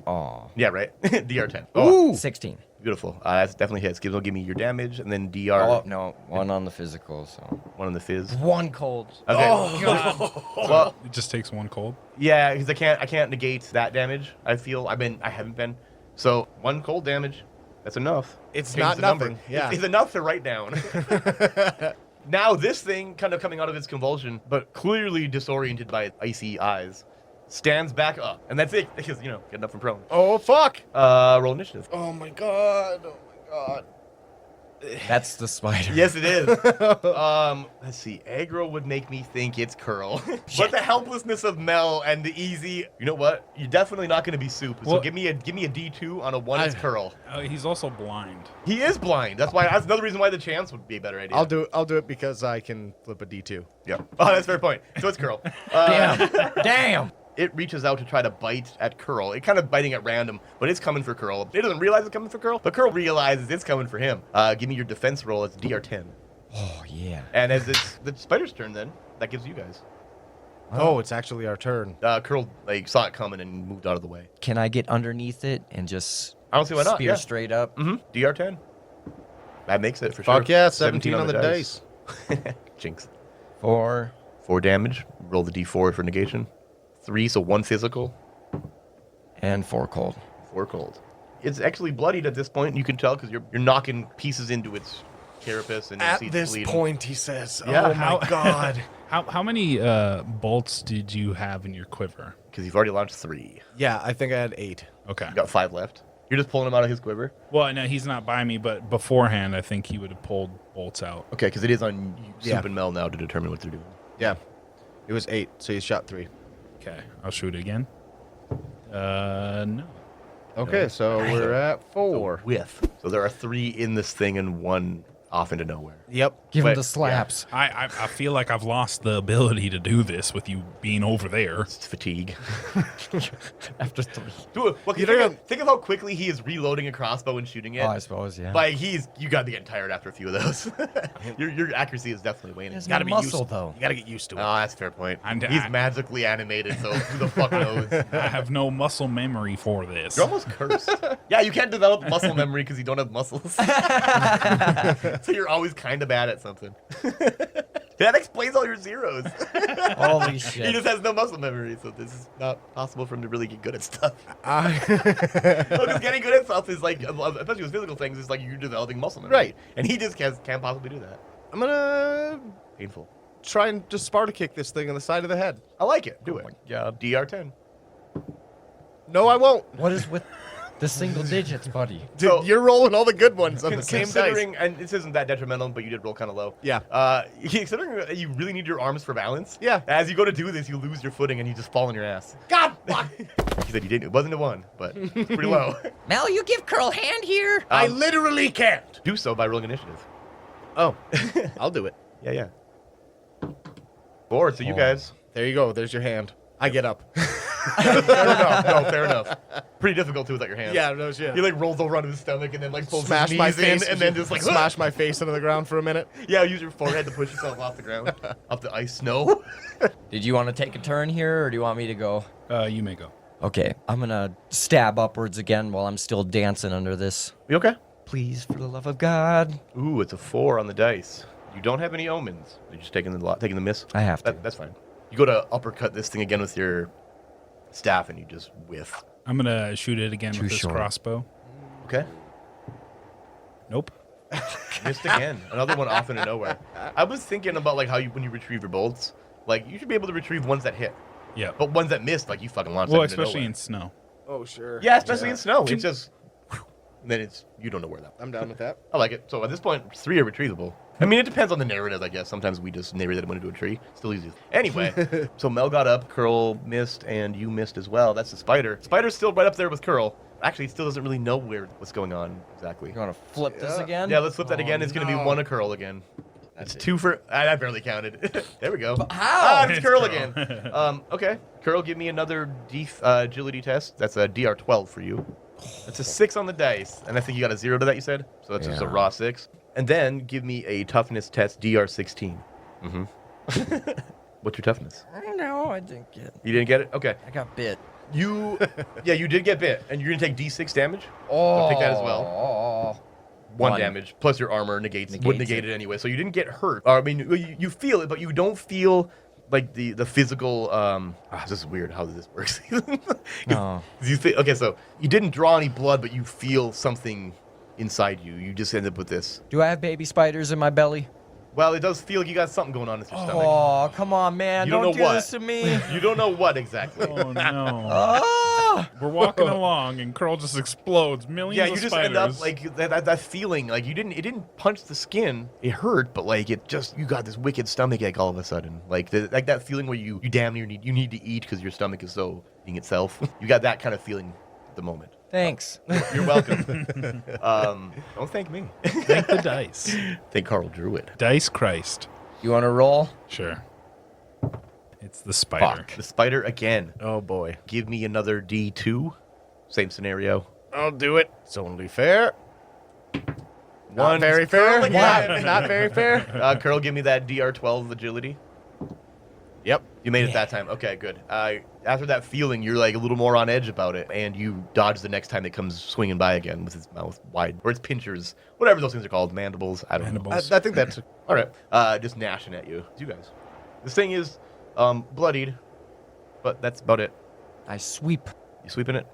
S3: Aw.
S1: Yeah, right. DR10. Oh,
S3: 16.
S1: beautiful. That's definitely hits. Give me your damage, and then DR.
S3: Oh, no. 1 on the physical, so.
S1: 1 on the fizz.
S3: 1 cold.
S1: Okay.
S3: Oh,
S1: Well,
S2: It just takes 1 cold.
S1: yeah, because I can't negate that damage. I feel I haven't been. So 1 cold damage, that's enough.
S4: It's
S1: Change
S4: not
S1: the number.
S4: nothing, yeah.
S1: It's enough to write down. Now this thing, kind of coming out of its convulsion, but clearly disoriented by its icy eyes, stands back up, and that's it. Because getting up from prone.
S4: Oh fuck!
S1: Roll initiative.
S4: Oh my god! Oh my god!
S3: That's the spider.
S1: Yes, it is. Let's see. Aggro would make me think it's Kurl, but the helplessness of Mel and the easy. You know what? You're definitely not going to be soup. So
S2: Well-
S1: give me a D2 on a 1. It's Kurl.
S2: He's also blind.
S1: He is blind. That's another reason why the chance would be a better idea.
S4: I'll do it because I can flip a D2.
S1: Yeah. Oh, that's a fair point. So it's Kurl.
S3: Damn.
S1: It reaches out to try to bite at Kurl. It kind of biting at random, but it's coming for Kurl. It doesn't realize it's coming for Kurl, but Kurl realizes it's coming for him. Give me your defense roll. It's DR10.
S3: Oh, yeah.
S1: And as it's the spider's turn, then that gives you guys.
S4: Oh, it's actually our turn.
S1: Kurl saw it coming and moved out of the way.
S3: Can I get underneath it and just
S1: I don't see why not.
S3: spear
S1: Yeah.
S3: straight up?
S1: Mm-hmm. DR10. That makes it for sure.
S4: Fuck yeah, 17 on the dice.
S1: Jinx.
S3: 4.
S1: 4 damage. Roll the D4 for negation. 3, so 1 physical.
S3: And 4 cold.
S1: 4 cold. It's actually bloodied at this point. You can tell because you're knocking pieces into its carapace and you see
S4: At
S1: it
S4: this
S1: bleeding.
S4: point, he says,
S1: Yeah,
S4: "Oh my god."
S2: How many bolts did you have in your quiver?
S1: Because you've already launched 3.
S4: Yeah, I think I had 8.
S2: Okay.
S1: You got 5 left. You're just pulling them out of his quiver.
S2: Well, no, he's not by me, but beforehand, I think he would have pulled bolts out.
S1: Okay, because it is on
S4: Yeah.
S1: Soup and Mel now to determine what they're doing.
S4: Yeah, it was 8, so he shot 3.
S2: Okay, I'll shoot again. No.
S4: Okay, so we're at 4.
S1: With. So there are 3 in this thing and 1 off into nowhere.
S4: Yep.
S3: Give him
S1: Wait,
S3: the slaps.
S2: I feel like I've lost the ability to do this with you being over there.
S1: It's fatigue.
S3: After 3.
S1: Dude, well, think of how quickly he is reloading a crossbow and shooting it.
S3: Oh, I suppose, yeah.
S1: Like you gotta be getting tired after a few of those. your accuracy is definitely waning.
S3: It's
S4: Gotta
S3: my
S4: be
S3: muscle,
S4: used.
S3: though.
S4: You gotta get used to it.
S1: Oh, that's a fair point.
S2: I'm
S1: He's
S2: I-
S1: magically animated, so who the fuck knows?
S2: I have no muscle memory for this.
S1: You're almost cursed. Yeah, you can't develop muscle memory because you don't have muscles. So you're always kind of bad at something. That explains all your zeros.
S3: Holy
S1: He
S3: shit.
S1: just has no muscle memory, so this is not possible for him to really get good at stuff.
S4: I-
S1: Because getting good at stuff is like, especially with physical things, is like you're developing muscle memory.
S4: Right.
S1: And he just can't possibly do that.
S4: I'm gonna
S1: Painful.
S4: try and just Sparta kick this thing on the side of the head.
S1: I like it. Do it.
S3: Yeah.
S1: DR10.
S4: No, I won't.
S3: What is with The single digits, buddy.
S4: Dude,
S1: So-
S4: you're rolling all the good ones on the same dice.
S1: Considering, and this isn't that detrimental, but you did roll kind of low.
S4: Yeah.
S1: Considering that you really need your arms for balance.
S4: Yeah.
S1: As you go to do this, you lose your footing and you just fall on your ass.
S4: God, fuck.
S1: He said you didn't. It wasn't a 1, but it's pretty low.
S5: Mel, you give Kurl a hand here?
S4: I literally can't.
S1: Do so by rolling initiative.
S4: Oh, I'll do it.
S1: Yeah. 4, so you guys.
S4: There you go. There's your hand. I get up.
S1: Fair enough. No, fair enough. Pretty difficult too without your hands.
S4: Yeah, no shit.
S1: He like rolls over onto his stomach and then like pulls
S4: Smash
S1: his
S4: my
S1: knees
S4: face
S1: in and then just like
S4: smash my face into the ground for a minute.
S1: Yeah, use your forehead to push yourself off the ground, off the ice snow.
S3: Did you want to take a turn here, or do you want me to go?
S2: You may go.
S3: Okay, I'm gonna stab upwards again while I'm still dancing under this.
S1: You okay?
S3: Please, for the love of God.
S1: Ooh, it's a 4 on the dice. You don't have any omens. You're just taking the miss.
S3: I have to.
S1: That's fine. You go to uppercut this thing again with your staff and you just whiff.
S2: I'm gonna shoot it again
S3: Too
S2: with this
S3: short.
S2: crossbow.
S1: Okay.
S2: Nope.
S1: Missed again. Another one off into nowhere. I was thinking about like how when you retrieve your bolts, like you should be able to retrieve ones that hit,
S2: Yeah.
S1: but ones that missed, like you fucking launch
S2: Well,
S1: them into
S2: especially
S1: nowhere.
S2: in snow.
S4: Oh, sure.
S1: Yeah, especially in snow. It's just then it's you don't know where that.
S4: I'm down with that.
S1: I like it. So at this point, 3 are retrievable. I mean, it depends on the narrative, I guess. Sometimes we just narrate them into a tree. Still easy. Anyway, so Mel got up, Kurl missed, and you missed as well. That's the spider. Spider's still right up there with Kurl. Actually, it still doesn't really know what's going on exactly.
S3: You want to flip this again?
S1: Yeah, let's flip that again. It's going to be
S4: no.
S1: 1 of Kurl again. It's 2 for... I barely counted. There we go.
S3: How?
S1: It's Kurl again. Okay. Kurl, give me another agility test. That's a DR 12 for you. That's a 6 on the dice. And I think you got a 0 to that, you said? So that's just a raw 6. And then give me a toughness test, DR 16. Mm-hmm. What's your toughness?
S3: No, I didn't get.
S1: You didn't get it? Okay.
S3: I got bit.
S1: You did get bit. And you're going to take D6 damage?
S3: Oh.
S1: So take that as well. 1
S3: One.
S1: damage, plus your armor would negate
S3: Negates
S1: it anyway. So you didn't get hurt. I mean, you feel it, but you don't feel like the physical. This is weird how this works.
S3: No.
S1: Okay, so you didn't draw any blood, but you feel something inside you. You just end up with this.
S3: Do I have baby spiders in my belly?
S1: Well, it does feel like you got something going on in your stomach.
S3: Oh, come on, man.
S1: You don't know
S3: do
S1: what.
S3: this to me.
S1: You don't know what exactly.
S2: Oh no.
S3: Ah!
S2: We're walking along and Kurl just explodes. Millions
S1: Yeah,
S2: of
S1: you just
S2: spiders.
S1: end up like that feeling. Like it didn't punch the skin. It hurt, but like you got this wicked stomach ache all of a sudden. Like that feeling where you damn near need to eat because your stomach is so eating itself. You got that kind of feeling at the moment.
S3: Thanks.
S1: You're welcome. Don't thank me.
S2: Thank the dice.
S1: Thank Karl Druid.
S2: Dice Christ.
S3: You want to roll?
S2: Sure. It's the spider.
S1: The spider again.
S4: Oh, boy.
S1: Give me another D2. Same scenario.
S4: I'll do it. It's only fair.
S1: One
S4: very fair.
S1: again.
S4: Not very fair.
S1: Kurl, give me that DR12 agility.
S4: Yep.
S1: You made it that time. Okay, good. After that feeling, you're like a little more on edge about it, and you dodge the next time it comes swinging by again with its mouth wide, or its pinchers, whatever those things are called, mandibles. I don't know.
S2: Mandibles.
S4: I think that's...
S1: All right, just gnashing at you. You guys. This thing is bloodied, but that's about it.
S3: I sweep.
S1: You sweeping it?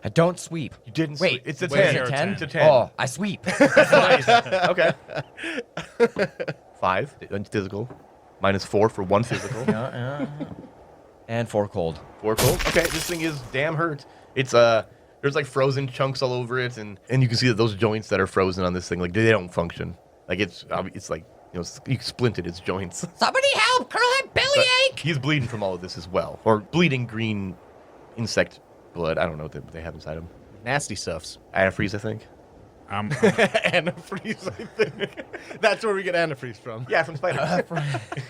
S3: I don't sweep.
S1: You didn't.
S3: Wait,
S1: sweep. It's a
S2: wait,
S1: 10.
S2: is it 10?
S1: It's a 10.
S3: Oh, I sweep.
S1: Nice. Okay. 5 physical, -4 for 1 physical.
S3: Yeah. And 4 cold.
S1: 4 cold. Okay, this thing is damn hurt. It's there's like frozen chunks all over it, and you can see that those joints that are frozen on this thing, like they don't function. Like it's like you splinted its joints.
S5: Somebody help! Kurl had bellyache!
S1: He's bleeding from all of this as well, or bleeding green insect blood. I don't know what they have inside him.
S4: Nasty stuffs.
S1: Antifreeze, I think.
S4: Antifreeze, I think. That's where we get antifreeze from.
S1: Yeah, from Spider.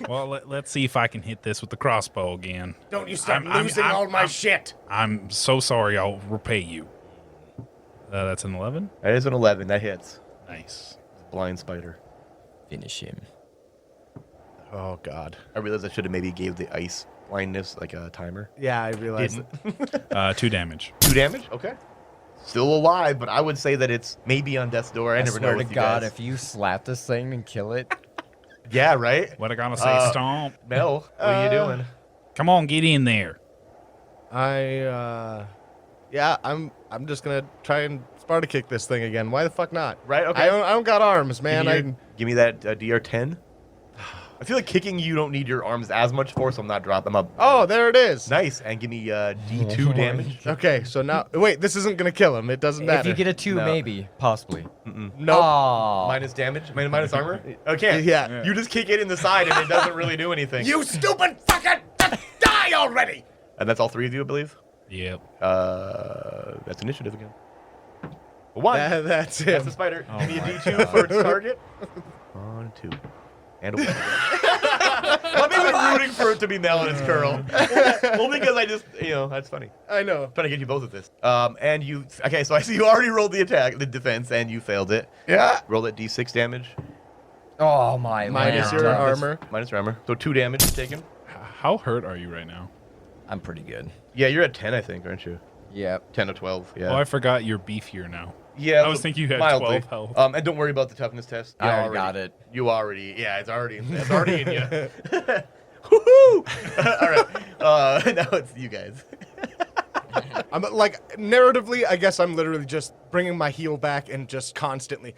S2: Well, let's see if I can hit this with the crossbow again.
S4: Don't you start
S2: I'm-
S4: losing
S2: I'm-
S4: all my
S2: I'm-
S4: shit.
S2: I'm so sorry. I'll repay you. That's an 11.
S1: That is an 11. That hits.
S2: Nice.
S1: Blind spider.
S3: Finish him.
S4: Oh, God.
S1: I realized I should have maybe gave the ice blindness like a timer.
S4: Yeah, I realized.
S1: Didn't.
S2: 2 damage.
S1: 2 damage. Okay. Still alive, but I would say that it's maybe on death's door. I never know
S3: swear
S1: with
S3: to
S1: you
S3: God,
S1: guys.
S3: if you slap this thing and kill it,
S1: Yeah, right?
S2: What I gonna say? Stomp.
S1: Mel, what are you doing?
S2: Come on, get in there.
S4: I'm just gonna try and Sparta kick this thing again. Why the fuck not?
S1: Right, okay.
S4: I don't got arms, man.
S1: Give me that DR10. I feel like kicking you don't need your arms as much for, so I'm not dropping them up.
S4: Oh, there it is.
S1: Nice. And give me D2 damage.
S4: Okay, so now wait, this isn't gonna kill him. It doesn't matter.
S3: If you get a 2,
S1: No.
S3: maybe, possibly.
S4: Nope.
S3: Aw.
S1: Minus damage? Minus armor? Okay.
S4: Yeah.
S1: You just kick it in the side and it doesn't really do anything.
S4: You stupid fucker! Just die already!
S1: And that's all 3 of you, I believe?
S2: Yep.
S1: That's initiative again. 1.
S4: That's
S1: That's
S4: him.
S1: the spider.
S2: Oh
S1: Give me a
S2: my
S1: D2 for its target. 1, 2. And a 1. I'm even rooting for it to be Mel and it's Kurl. Well, because I just, that's funny.
S4: I know.
S1: Trying to get you both at this. And you, okay, so I see you already rolled the defense, and you failed it.
S4: Yeah.
S1: Roll that D6 damage.
S3: Oh, my
S4: Minus
S3: land.
S4: your armor.
S1: Minus your armor. So 2 damage taken.
S2: How hurt are you right now?
S3: I'm pretty good.
S1: Yeah, you're at 10, I think, aren't you?
S3: Yep.
S1: 10 or 12, yeah.
S2: Oh, I forgot you're beefier now.
S1: Yeah,
S2: I was thinking you had
S1: mildly.
S2: 12 health.
S1: And don't worry about the toughness test. You
S3: I already got it.
S1: You already, yeah, it's already in you. Woohoo! All right, now it's you guys.
S4: I'm like, narratively, I guess I'm literally just bringing my heel back and just constantly,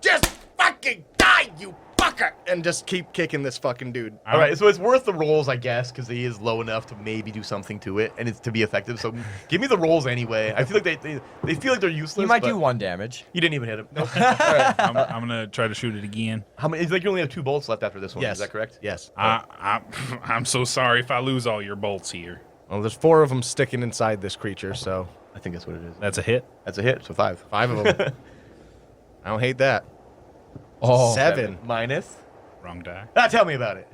S4: just fucking die, you fucker! And just keep kicking this fucking dude.
S1: All right, so it's worth the rolls, I guess, because he is low enough to maybe do something to it, and it's to be effective. So give me the rolls anyway. I feel like they feel like they're useless.
S3: You might
S1: but
S3: do 1 damage.
S1: You didn't even hit him. Nope. All right.
S2: I'm gonna try to shoot it again.
S1: How many? It's like you only have 2 bolts left after this one.
S4: Yes.
S1: Is that correct?
S4: Yes.
S2: I'm so sorry if I lose all your bolts here.
S4: Well, there's 4 of them sticking inside this creature, so
S1: I think that's what it is.
S2: That's a hit.
S1: That's a hit. So 5.
S4: 5 of them. I don't hate that.
S3: Oh.
S4: 7.
S1: Minus.
S2: Wrong die.
S1: Tell me about it.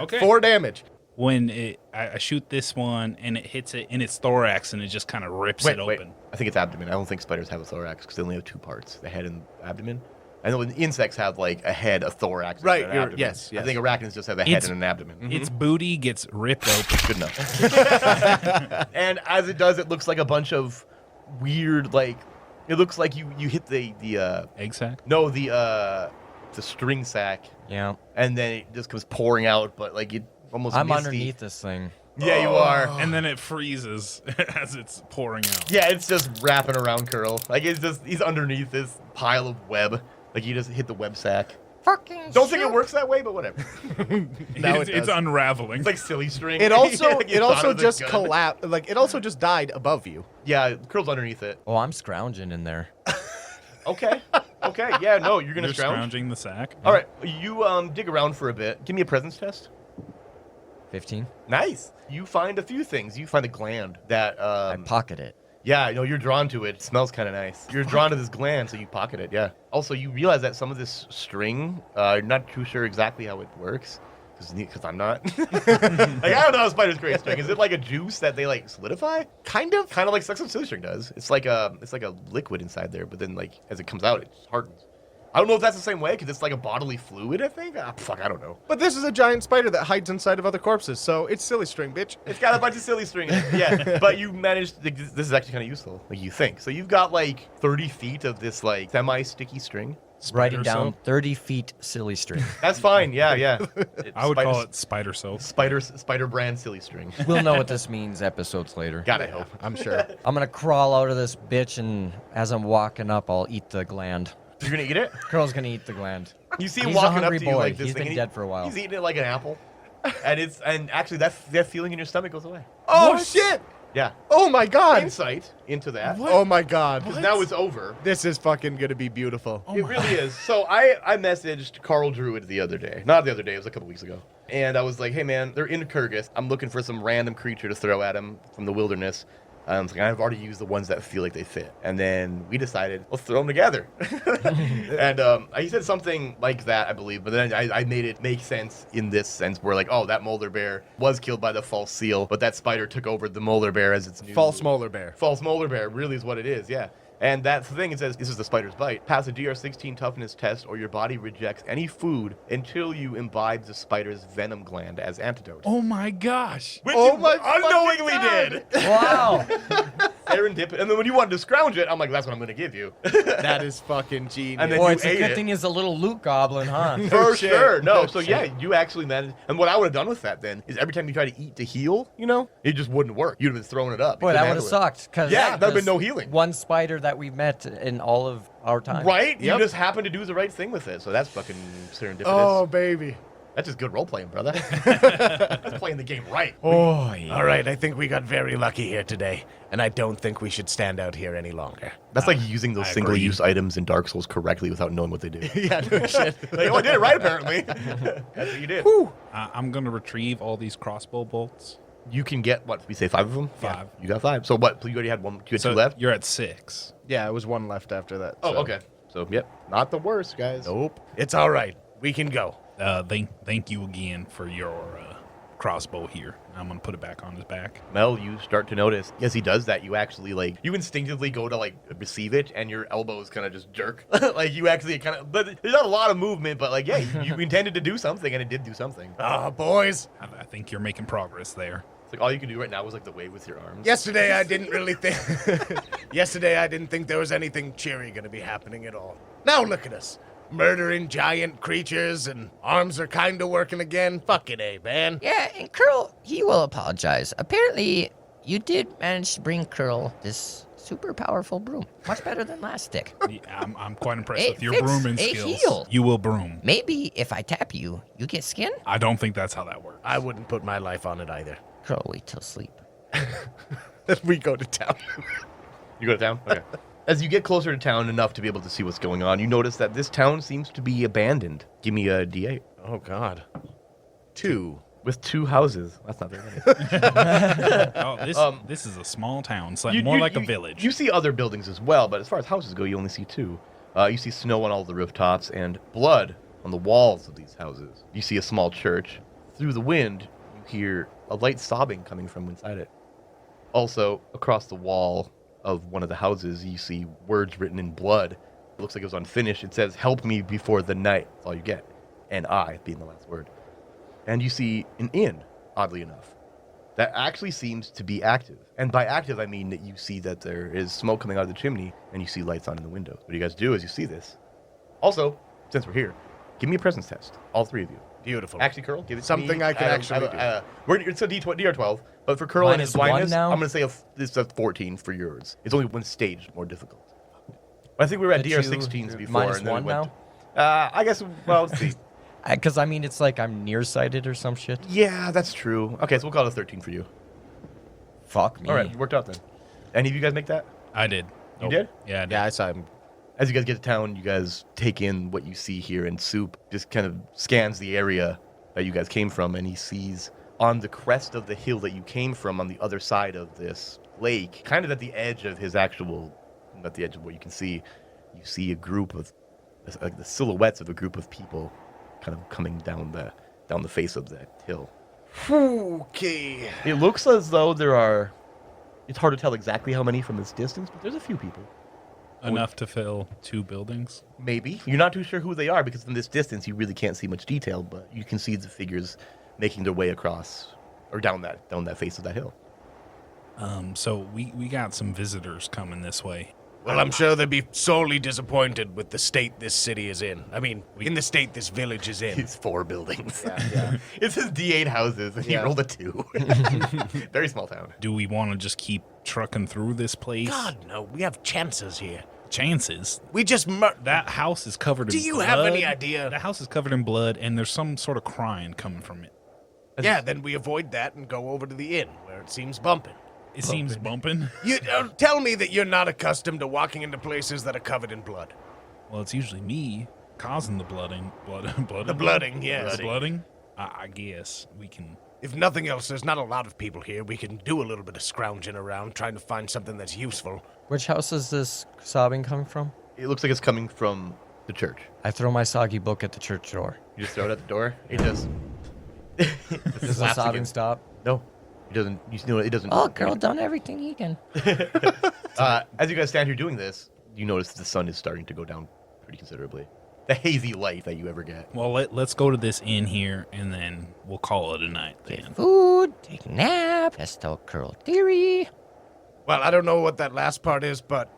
S2: Okay.
S4: 4 damage.
S2: When I shoot this one and it hits it in its thorax and it just kind of rips it open.
S1: I think it's abdomen. I don't think spiders have a thorax because they only have 2 parts: the head and abdomen. I know insects have like a head, a thorax,
S4: Right,
S1: and an
S4: you're-
S1: abdomen.
S4: yes,
S1: I
S4: yes.
S1: think arachnids just have a head
S2: It's-
S1: and an abdomen.
S2: Its booty gets ripped open.
S1: Good enough. And as it does, it looks like a bunch of weird, like it looks like you hit the
S2: Egg sac?
S1: no the string sack,
S3: Yeah.
S1: and then it just comes pouring out, but like it almost.
S3: I'm
S1: misty.
S3: underneath this thing.
S1: Yeah, you are.
S2: And then it freezes as it's pouring out.
S1: Yeah, it's just wrapping around Kurl. Like he's underneath this pile of web. Like you just hit the web sack.
S5: Fucking
S1: Don't think it works that way, but whatever.
S4: Now
S2: it's
S4: it does.
S2: unraveling.
S1: It's like silly string.
S4: It also
S1: Like,
S4: it
S1: thought
S4: also
S1: of the
S4: just
S1: gun.
S4: collapsed. Like it also just died above you.
S1: Yeah, Kurl's underneath it.
S3: Oh, I'm scrounging in there.
S1: Okay. Okay. Yeah. No, you're gonna
S2: You're
S1: scrounge.
S2: scrounging the sack.
S1: All right. You dig around for a bit. Give me a presence test.
S3: 15.
S1: Nice. You find a few things. You find a gland that.
S3: I pocket it.
S1: Yeah. No, you're drawn to it. It smells kind of nice. You're drawn to this gland, so you pocket it. Yeah. Also, you realize that some of this string, you're not too sure exactly how it works. Because I'm not. Like, I don't know how spiders create string. Is it like a juice that they like solidify? Kind of like some silly string does. It's like a liquid inside there, but then like as it comes out, it hardens. I don't know if that's the same way because it's like a bodily fluid. I think. Fuck, I don't know.
S4: But this is a giant spider that hides inside of other corpses, so it's silly string, bitch.
S1: It's got a bunch of silly string. Yeah, but you managed. This is actually kind of useful. Like you think. So you've got like 30 feet of this like semi-sticky string.
S3: Writing down
S2: soap?
S3: 30 feet silly string.
S1: That's fine. Yeah, yeah.
S2: I would call it spider soap.
S1: spider brand silly string.
S3: We'll know what this means episodes later.
S1: God, I hope.
S4: I'm sure.
S3: I'm gonna crawl out of this bitch, and as I'm walking up, I'll eat the gland.
S1: You're gonna eat it.
S3: Kurl's gonna eat the gland.
S1: You see him
S3: He's a
S1: walking up
S3: hungry
S1: to you
S3: boy.
S1: like this
S3: He's
S1: thing.
S3: been
S1: and
S3: dead for a while.
S1: He's eating it like an apple, and actually that feeling in your stomach goes away.
S4: Oh shit!
S1: Yeah.
S4: Oh my god!
S1: Insight into that.
S4: Oh my god!
S1: Because now it's over.
S4: This is fucking gonna be beautiful.
S1: It really is. So I messaged Carl Druid the other day. Not the other day, it was a couple weeks ago. And I was like, hey man, they're in Kyrgyz. I'm looking for some random creature to throw at him from the wilderness. Like, I've already used the ones that feel like they fit. And then we decided, let's throw them together. And he said something like that, I believe. But then I made it make sense in this sense where like, oh, that Boulder Bear was killed by the false seal. But that spider took over the Boulder Bear as its new...
S4: False molar bear.
S1: False Boulder Bear really is what it is, yeah. And that's the thing, it says, this is the spider's bite. Pass a DR16 toughness test or your body rejects any food until you imbibe the spider's venom gland as antidote.
S2: Oh my gosh.
S1: Which
S4: Oh
S1: you
S4: my
S1: unknowingly
S4: fucking
S1: did.
S3: Wow.
S1: Serendipity. And then when you wanted to scrounge it, I'm like, that's what I'm going to give you.
S4: That is fucking genius.
S1: And then
S3: Boy,
S1: you
S3: it's a
S1: ate
S3: good
S1: it.
S3: thing he's a little loot goblin, huh?
S1: For
S4: shit.
S1: sure. No,
S4: No
S1: so
S4: shit.
S1: yeah, you actually managed. And what I would have done with that then is every time you try to eat to heal, it just wouldn't work. You'd have been throwing it up. You
S3: Boy, that
S1: couldn't
S3: would have
S1: handle it.
S3: sucked. Cause,
S1: Yeah, there'd been no healing.
S3: One spider that we've met in all of our time.
S1: Right?
S4: Yep.
S1: You just happen to do the right thing with it, so that's fucking serendipitous.
S4: Oh, baby.
S1: That's just good role playing, brother. That's playing the game right.
S3: Oh, yeah.
S4: All right, I think we got very lucky here today, and I don't think we should stand out here any longer.
S1: That's like using those
S2: I
S1: single-use items in Dark Souls correctly without knowing what they do.
S4: Yeah, no shit.
S1: Like, oh, I did it right, apparently. That's what you did.
S2: I'm going to retrieve all these crossbow bolts.
S1: You can get, what, we say 5 of them?
S2: 5.
S1: You got 5. So what, you already had one, you had
S2: So
S1: 2 left?
S2: you're at 6.
S4: Yeah, it was one left after that.
S1: Oh,
S4: so-
S1: okay. So, yep, not the worst, guys.
S4: Nope. It's all right. We can go.
S2: Thank you again for your crossbow here. I'm going to put it back on his back.
S1: Mel, you start to notice, as he does that, you actually, like, you instinctively go to, like, receive it, and your elbows kind of just jerk. Like, you actually kind of, but there's not a lot of movement, but, like, yeah, you intended to do something, and it did do something.
S4: Ah, boys.
S2: I think you're making progress there.
S1: It's like, all you can do right now is, like, the wave with your arms.
S4: Yesterday, I didn't really think. Yesterday, I didn't think there was anything cheery going to be happening at all. Now look at us. Murdering giant creatures, and arms are kind of working again. Fucking A, man.
S5: Yeah, and Kurl, he will apologize. Apparently, you did manage to bring Kurl this super powerful broom. Much better than last stick.
S2: Yeah, I'm quite impressed
S5: It
S2: with your
S5: fits
S2: brooming
S5: a
S2: skills.
S5: heel.
S2: You will broom.
S5: Maybe if I tap you, you get skin?
S2: I don't think that's how that works.
S4: I wouldn't put my life on it either.
S5: Kurl, wait till sleep.
S4: We go to town.
S1: You go to town? Okay. As you get closer to town enough to be able to see what's going on, you notice that this town seems to be abandoned. Give me a D8.
S4: Oh, God. 2.
S1: With 2 houses. That's not very many.
S2: Oh, this is a small town. It's like, more like a village.
S1: You see other buildings as well, but as far as houses go, you only see 2. You see snow on all the rooftops and blood on the walls of these houses. You see a small church. Through the wind, you hear a light sobbing coming from inside it. Also, across the wall of one of the houses, you see words written in blood. It looks like it was unfinished. It says, "Help me before the night." That's all you get. And I being the last word. And you see an inn, oddly enough, that actually seems to be active. And by active, I mean that you see that there is smoke coming out of the chimney, and you see lights on in the window. What you guys do as you see this. Also, since we're here, give me a presence test, all 3 of you.
S4: Beautiful.
S1: Actually, Kurl, give it to
S4: Something
S1: me.
S4: I can actually do.
S1: It's a DR12, but for Kurl and his
S3: Minus 1
S1: blindness,
S3: now?
S1: I'm going to say it's a 14 for yours. It's only one stage more difficult. I think we were at
S3: But you-
S1: DR16s before.
S3: minus
S1: and then
S3: 1
S1: we went
S3: now?
S1: I guess, well, let's see.
S3: Because, I mean, it's like I'm nearsighted or some shit.
S1: Yeah, that's true. Okay, so we'll call it a 13 for you.
S3: Fuck me.
S1: All right, worked out then. Any of you guys make that?
S2: I did.
S1: You did?
S2: Yeah, I did.
S4: Yeah, I saw him.
S1: As you guys get to town, you guys take in what you see here, and Soup just kind of scans the area that you guys came from, and he sees on the crest of the hill that you came from on the other side of this lake, kind of at the edge of his actual, not the edge of what you can see, you see a group of, like the silhouettes of a group of people kind of coming down the face of that hill.
S4: Okay.
S1: It looks as though there are, it's hard to tell exactly how many from this distance, but there's a few people.
S2: Enough to fill 2 buildings.
S1: Maybe. You're not too sure who they are because from this distance you really can't see much detail, but you can see the figures making their way across or down that face of that hill.
S2: So we got some visitors coming this way.
S4: Well, I'm sure they'd be sorely disappointed with the state this city is in. I mean, in the state this village is in.
S1: It's 4 buildings.
S4: Yeah.
S1: It says D8 houses and
S4: Yeah.
S1: he rolled a 2. Very small town.
S2: Do we want to just keep trucking through this place?
S4: God, no. We have chances here.
S2: Chances.
S4: We just
S2: That house is covered in
S4: Do
S2: blood.
S4: you have any idea?
S2: The house is covered in blood, and there's some sort of crying coming from it.
S4: Yeah, then we avoid that and go over to the inn, where it seems bumping.
S2: It seems bumping.
S4: You tell me that you're not accustomed to walking into places that are covered in blood.
S2: Well, it's usually me causing the blooding.
S4: The blooding, yes.
S2: The blooding? I guess we can...
S4: If nothing else, there's not a lot of people here. We can do a little bit of scrounging around, trying to find something that's useful.
S3: Which house is this sobbing coming from?
S1: It looks like it's coming from the church.
S3: I throw my soggy book at the church door.
S1: You just throw it at the door. It just
S3: Does the
S1: slaps
S3: sobbing
S1: again.
S3: stop?
S1: No. It doesn't. You know, it doesn't.
S5: Oh, Kurl done everything he can.
S1: As you guys stand here doing this, you notice that the sun is starting to go down pretty considerably. The hazy light that you ever get.
S2: Well, let's go to this inn here, and then we'll call it a night then.
S5: Food, take a nap, test out Kurl theory.
S4: Well, I don't know what that last part is, but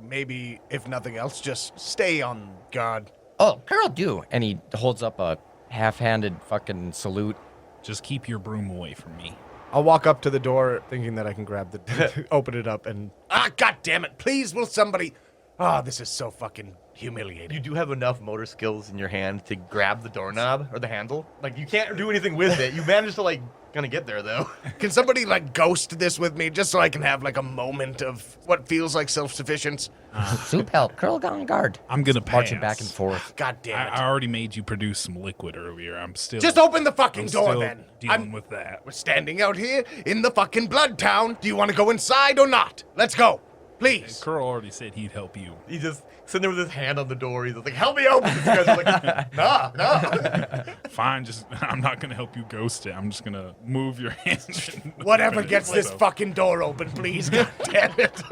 S4: maybe, if nothing else, just stay on guard.
S5: Oh, Kurl do.
S3: And he holds up a half-handed fucking salute.
S2: Just keep your broom away from me.
S4: I'll walk up to the door thinking that I can grab the, open it up and, God damn it, please, will somebody, this is so fucking humiliating.
S1: You do have enough motor skills in your hand to grab the doorknob or the handle. Like, you can't do anything with it. You managed to, like, kind of get there, though.
S4: Can somebody, like, ghost this with me just so I can have, like, a moment of what feels like self-sufficiency?
S5: Soup help. Curl on guard.
S2: I'm gonna pass.
S3: Marching back and forth.
S4: God damn it.
S2: I already made you produce some liquid earlier. I'm still
S4: Just open the fucking
S2: I'm
S4: door,
S2: still
S4: then.
S2: dealing with that.
S4: We're standing out here in the fucking Blood Town. Do you want to go inside or not? Let's go. Please.
S2: Kurl already said he'd help you.
S1: He just sitting there with his hand on the door. He's just like, help me open. These guys are like, nah.
S2: Fine, just I'm not gonna help you ghost it. I'm just gonna move your hands.
S4: Whatever gets this fucking door open, please. God damn it.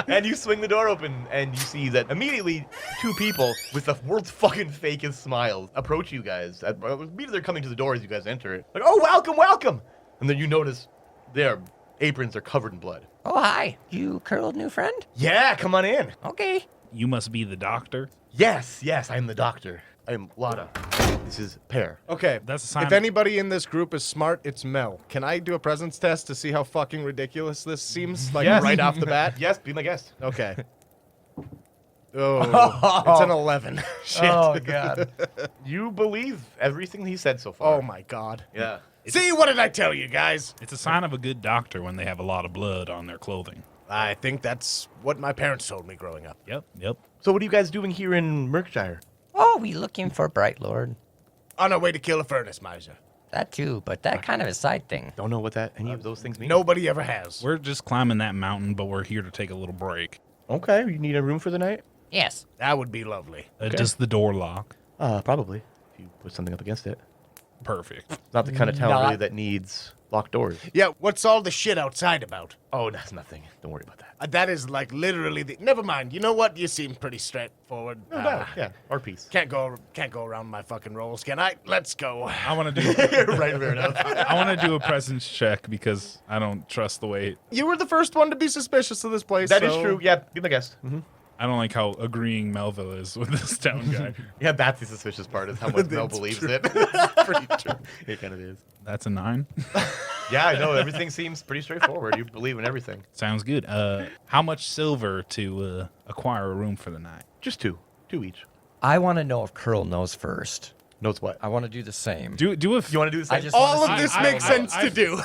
S1: And you swing the door open, and you see that immediately 2 people with the world's fucking fakest smiles approach you guys. Immediately they're coming to the door as you guys enter it. Like, oh, welcome, welcome. And then you notice their aprons are covered in blood.
S5: Oh, hi. You Curl's new friend?
S1: Yeah, come on in.
S5: Okay.
S2: You must be the doctor.
S1: Yes, I am the doctor. I am Lada. This is Pear.
S4: Okay,
S2: That's a sign
S4: if
S2: of-
S4: anybody in this group is smart, it's Mel. Can I do a presence test to see how fucking ridiculous this seems? Like,
S1: Yes.
S4: right off the bat?
S1: Yes, be my guest.
S4: Okay. Oh, it's an 11. Shit.
S3: Oh, God.
S1: You believe everything he said so far.
S4: Oh, my God.
S1: Yeah.
S4: See, what did I tell you, guys?
S2: It's a sign of a good doctor when they have a lot of blood on their clothing.
S4: I think that's what my parents told me growing up.
S2: Yep.
S1: So what are you guys doing here in Mörkshire?
S5: Oh, we looking for Bright Lord.
S4: On our way to kill a Furnace Mizer.
S5: That too, but that kind of a side thing.
S1: Don't know what any of those things mean.
S4: Nobody ever has.
S2: We're just climbing that mountain, but we're here to take a little break.
S1: Okay, you need a room for the night?
S5: Yes.
S4: That would be lovely.
S2: Does the door lock?
S1: Probably. If you put something up against it.
S2: Perfect.
S1: It's not the kind of town
S3: Not-
S1: really that needs locked doors.
S4: Yeah, what's all the shit outside about?
S1: Oh, that's nothing. Don't worry about that.
S4: That is like literally the. Never mind. You know what? You seem pretty straightforward.
S1: No doubt. Yeah, our piece.
S4: Can't go around my fucking rolls, can I? Let's go.
S2: I want to do.
S1: Right, fair enough.
S2: I want to do a presence check because I don't trust the way.
S4: You were the first one to be suspicious of this place.
S1: That is
S4: so-
S1: true. Yeah, be my guest. Mm-hmm.
S2: I don't like how agreeing Melville is with this town guy.
S1: Yeah, that's the suspicious part is how much Mel
S4: That's
S1: believes
S4: true.
S1: it. Pretty true. It kind of is.
S2: That's a 9.
S1: Yeah, I know. Everything seems pretty straightforward. You believe in everything.
S2: Sounds good. How much silver to acquire a room for the night?
S1: Just 2. 2 each.
S3: I want to know if Curl knows first.
S1: Knows what?
S3: I want to do the same.
S2: Do if
S1: You want to do the same?
S3: I just
S4: All
S3: wanna
S4: of
S3: see-
S4: this
S2: I-
S4: makes
S2: I-
S4: sense
S2: I-
S4: to do.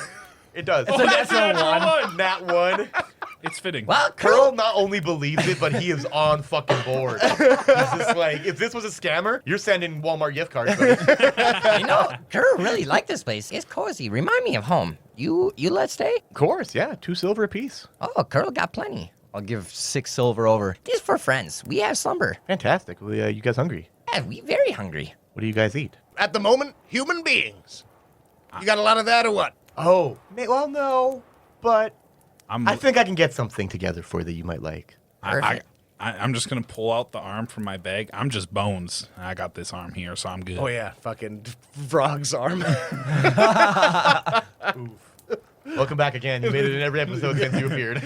S1: It does.
S3: It's a natural one.
S1: Nat 1.
S2: it's fitting.
S5: Well,
S1: Kurl not only believes it, but he is on fucking board. He's just like, if this was a scammer, you're sending Walmart gift cards. Buddy.
S5: You know, Curl really like this place. It's cozy. Remind me of home. You let stay?
S1: Of course, yeah. 2 silver apiece.
S5: Oh, Curl got plenty.
S3: I'll give 6 silver over.
S5: This for friends. We have slumber.
S1: Fantastic. Well, you guys hungry?
S5: Yeah, we very hungry.
S1: What do you guys eat?
S4: At the moment, human beings. You got a lot of that or what?
S1: Oh, well, no, but
S2: I'm,
S1: I think I can get something together for you that you might like.
S2: I'm just gonna pull out the arm from my bag. I'm just bones. I got this arm here, so I'm good.
S4: Oh yeah, fucking frog's arm.
S1: Welcome back again. You made it in every episode since you appeared.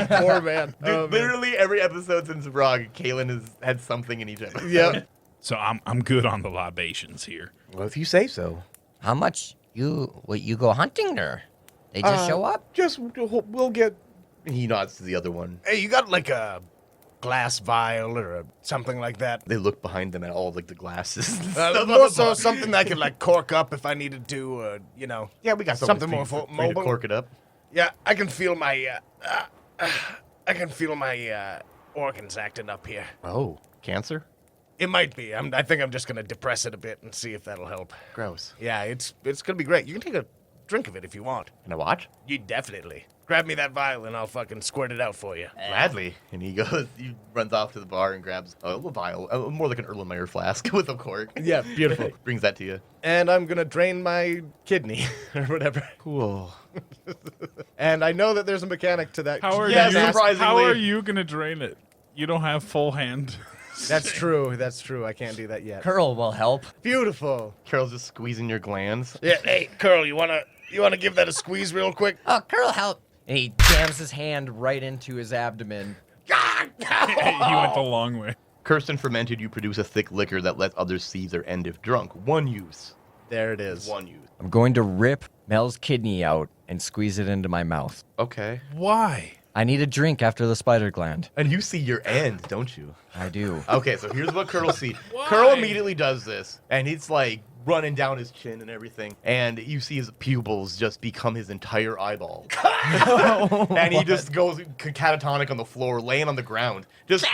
S4: Poor man.
S1: Dude,
S4: Oh, man.
S1: literally every episode since Rog, Calen has had something in each episode.
S4: Yep.
S2: So I'm good on the libations here.
S1: Well, if you say so.
S5: How much you go hunting or they just show up?
S1: Just, we'll get... He nods to the other one.
S4: Hey, you got like a glass vial or something like that?
S1: They look behind them at all like the glasses.
S4: More so something that I could like cork up if I needed to, you know.
S1: Yeah, we got
S4: something more
S1: for you to
S4: mobile.
S1: cork it up.
S4: Yeah, I can feel my organs acting up here.
S1: Oh, cancer?
S4: It might be. I think I'm just gonna depress it a bit and see if that'll help.
S1: Gross.
S4: Yeah, it's gonna be great. You can take a drink of it if you want.
S1: Can I watch?
S4: You definitely. Grab me that vial and I'll fucking squirt it out for you.
S1: Gladly. And he runs off to the bar and grabs a little vial, more like an Erlenmeyer flask with a cork.
S4: Yeah, beautiful.
S1: Brings that to you.
S4: And I'm gonna drain my kidney or whatever.
S1: Cool.
S4: And I know that there's a mechanic to that.
S2: How are
S1: Yeah,
S2: you?
S1: surprisingly.
S2: How are you gonna drain it? You don't have full hand.
S4: That's true. That's true. I can't do that yet.
S3: Curl will help.
S4: Beautiful.
S1: Carol's just squeezing your glands.
S4: Yeah. Hey, Kurl, you wanna give that a squeeze real quick?
S5: Oh, Curl help.
S3: And he jams his hand right into his abdomen.
S2: He went the long way.
S1: Cursed and fermented, you produce a thick liquor that lets others see their end if drunk. 1 use.
S4: There it is.
S1: One use.
S3: I'm going to rip Mel's kidney out and squeeze it into my mouth.
S1: Okay.
S2: Why?
S3: I need a drink after the spider gland.
S1: And you see your end, don't you?
S3: I do.
S1: Okay, so here's what Kurl sees.
S2: Why?
S1: Kurl immediately does this, and it's like running down his chin and everything, and you see his pupils just become his entire eyeball. And he just goes catatonic on the floor, laying on the ground, just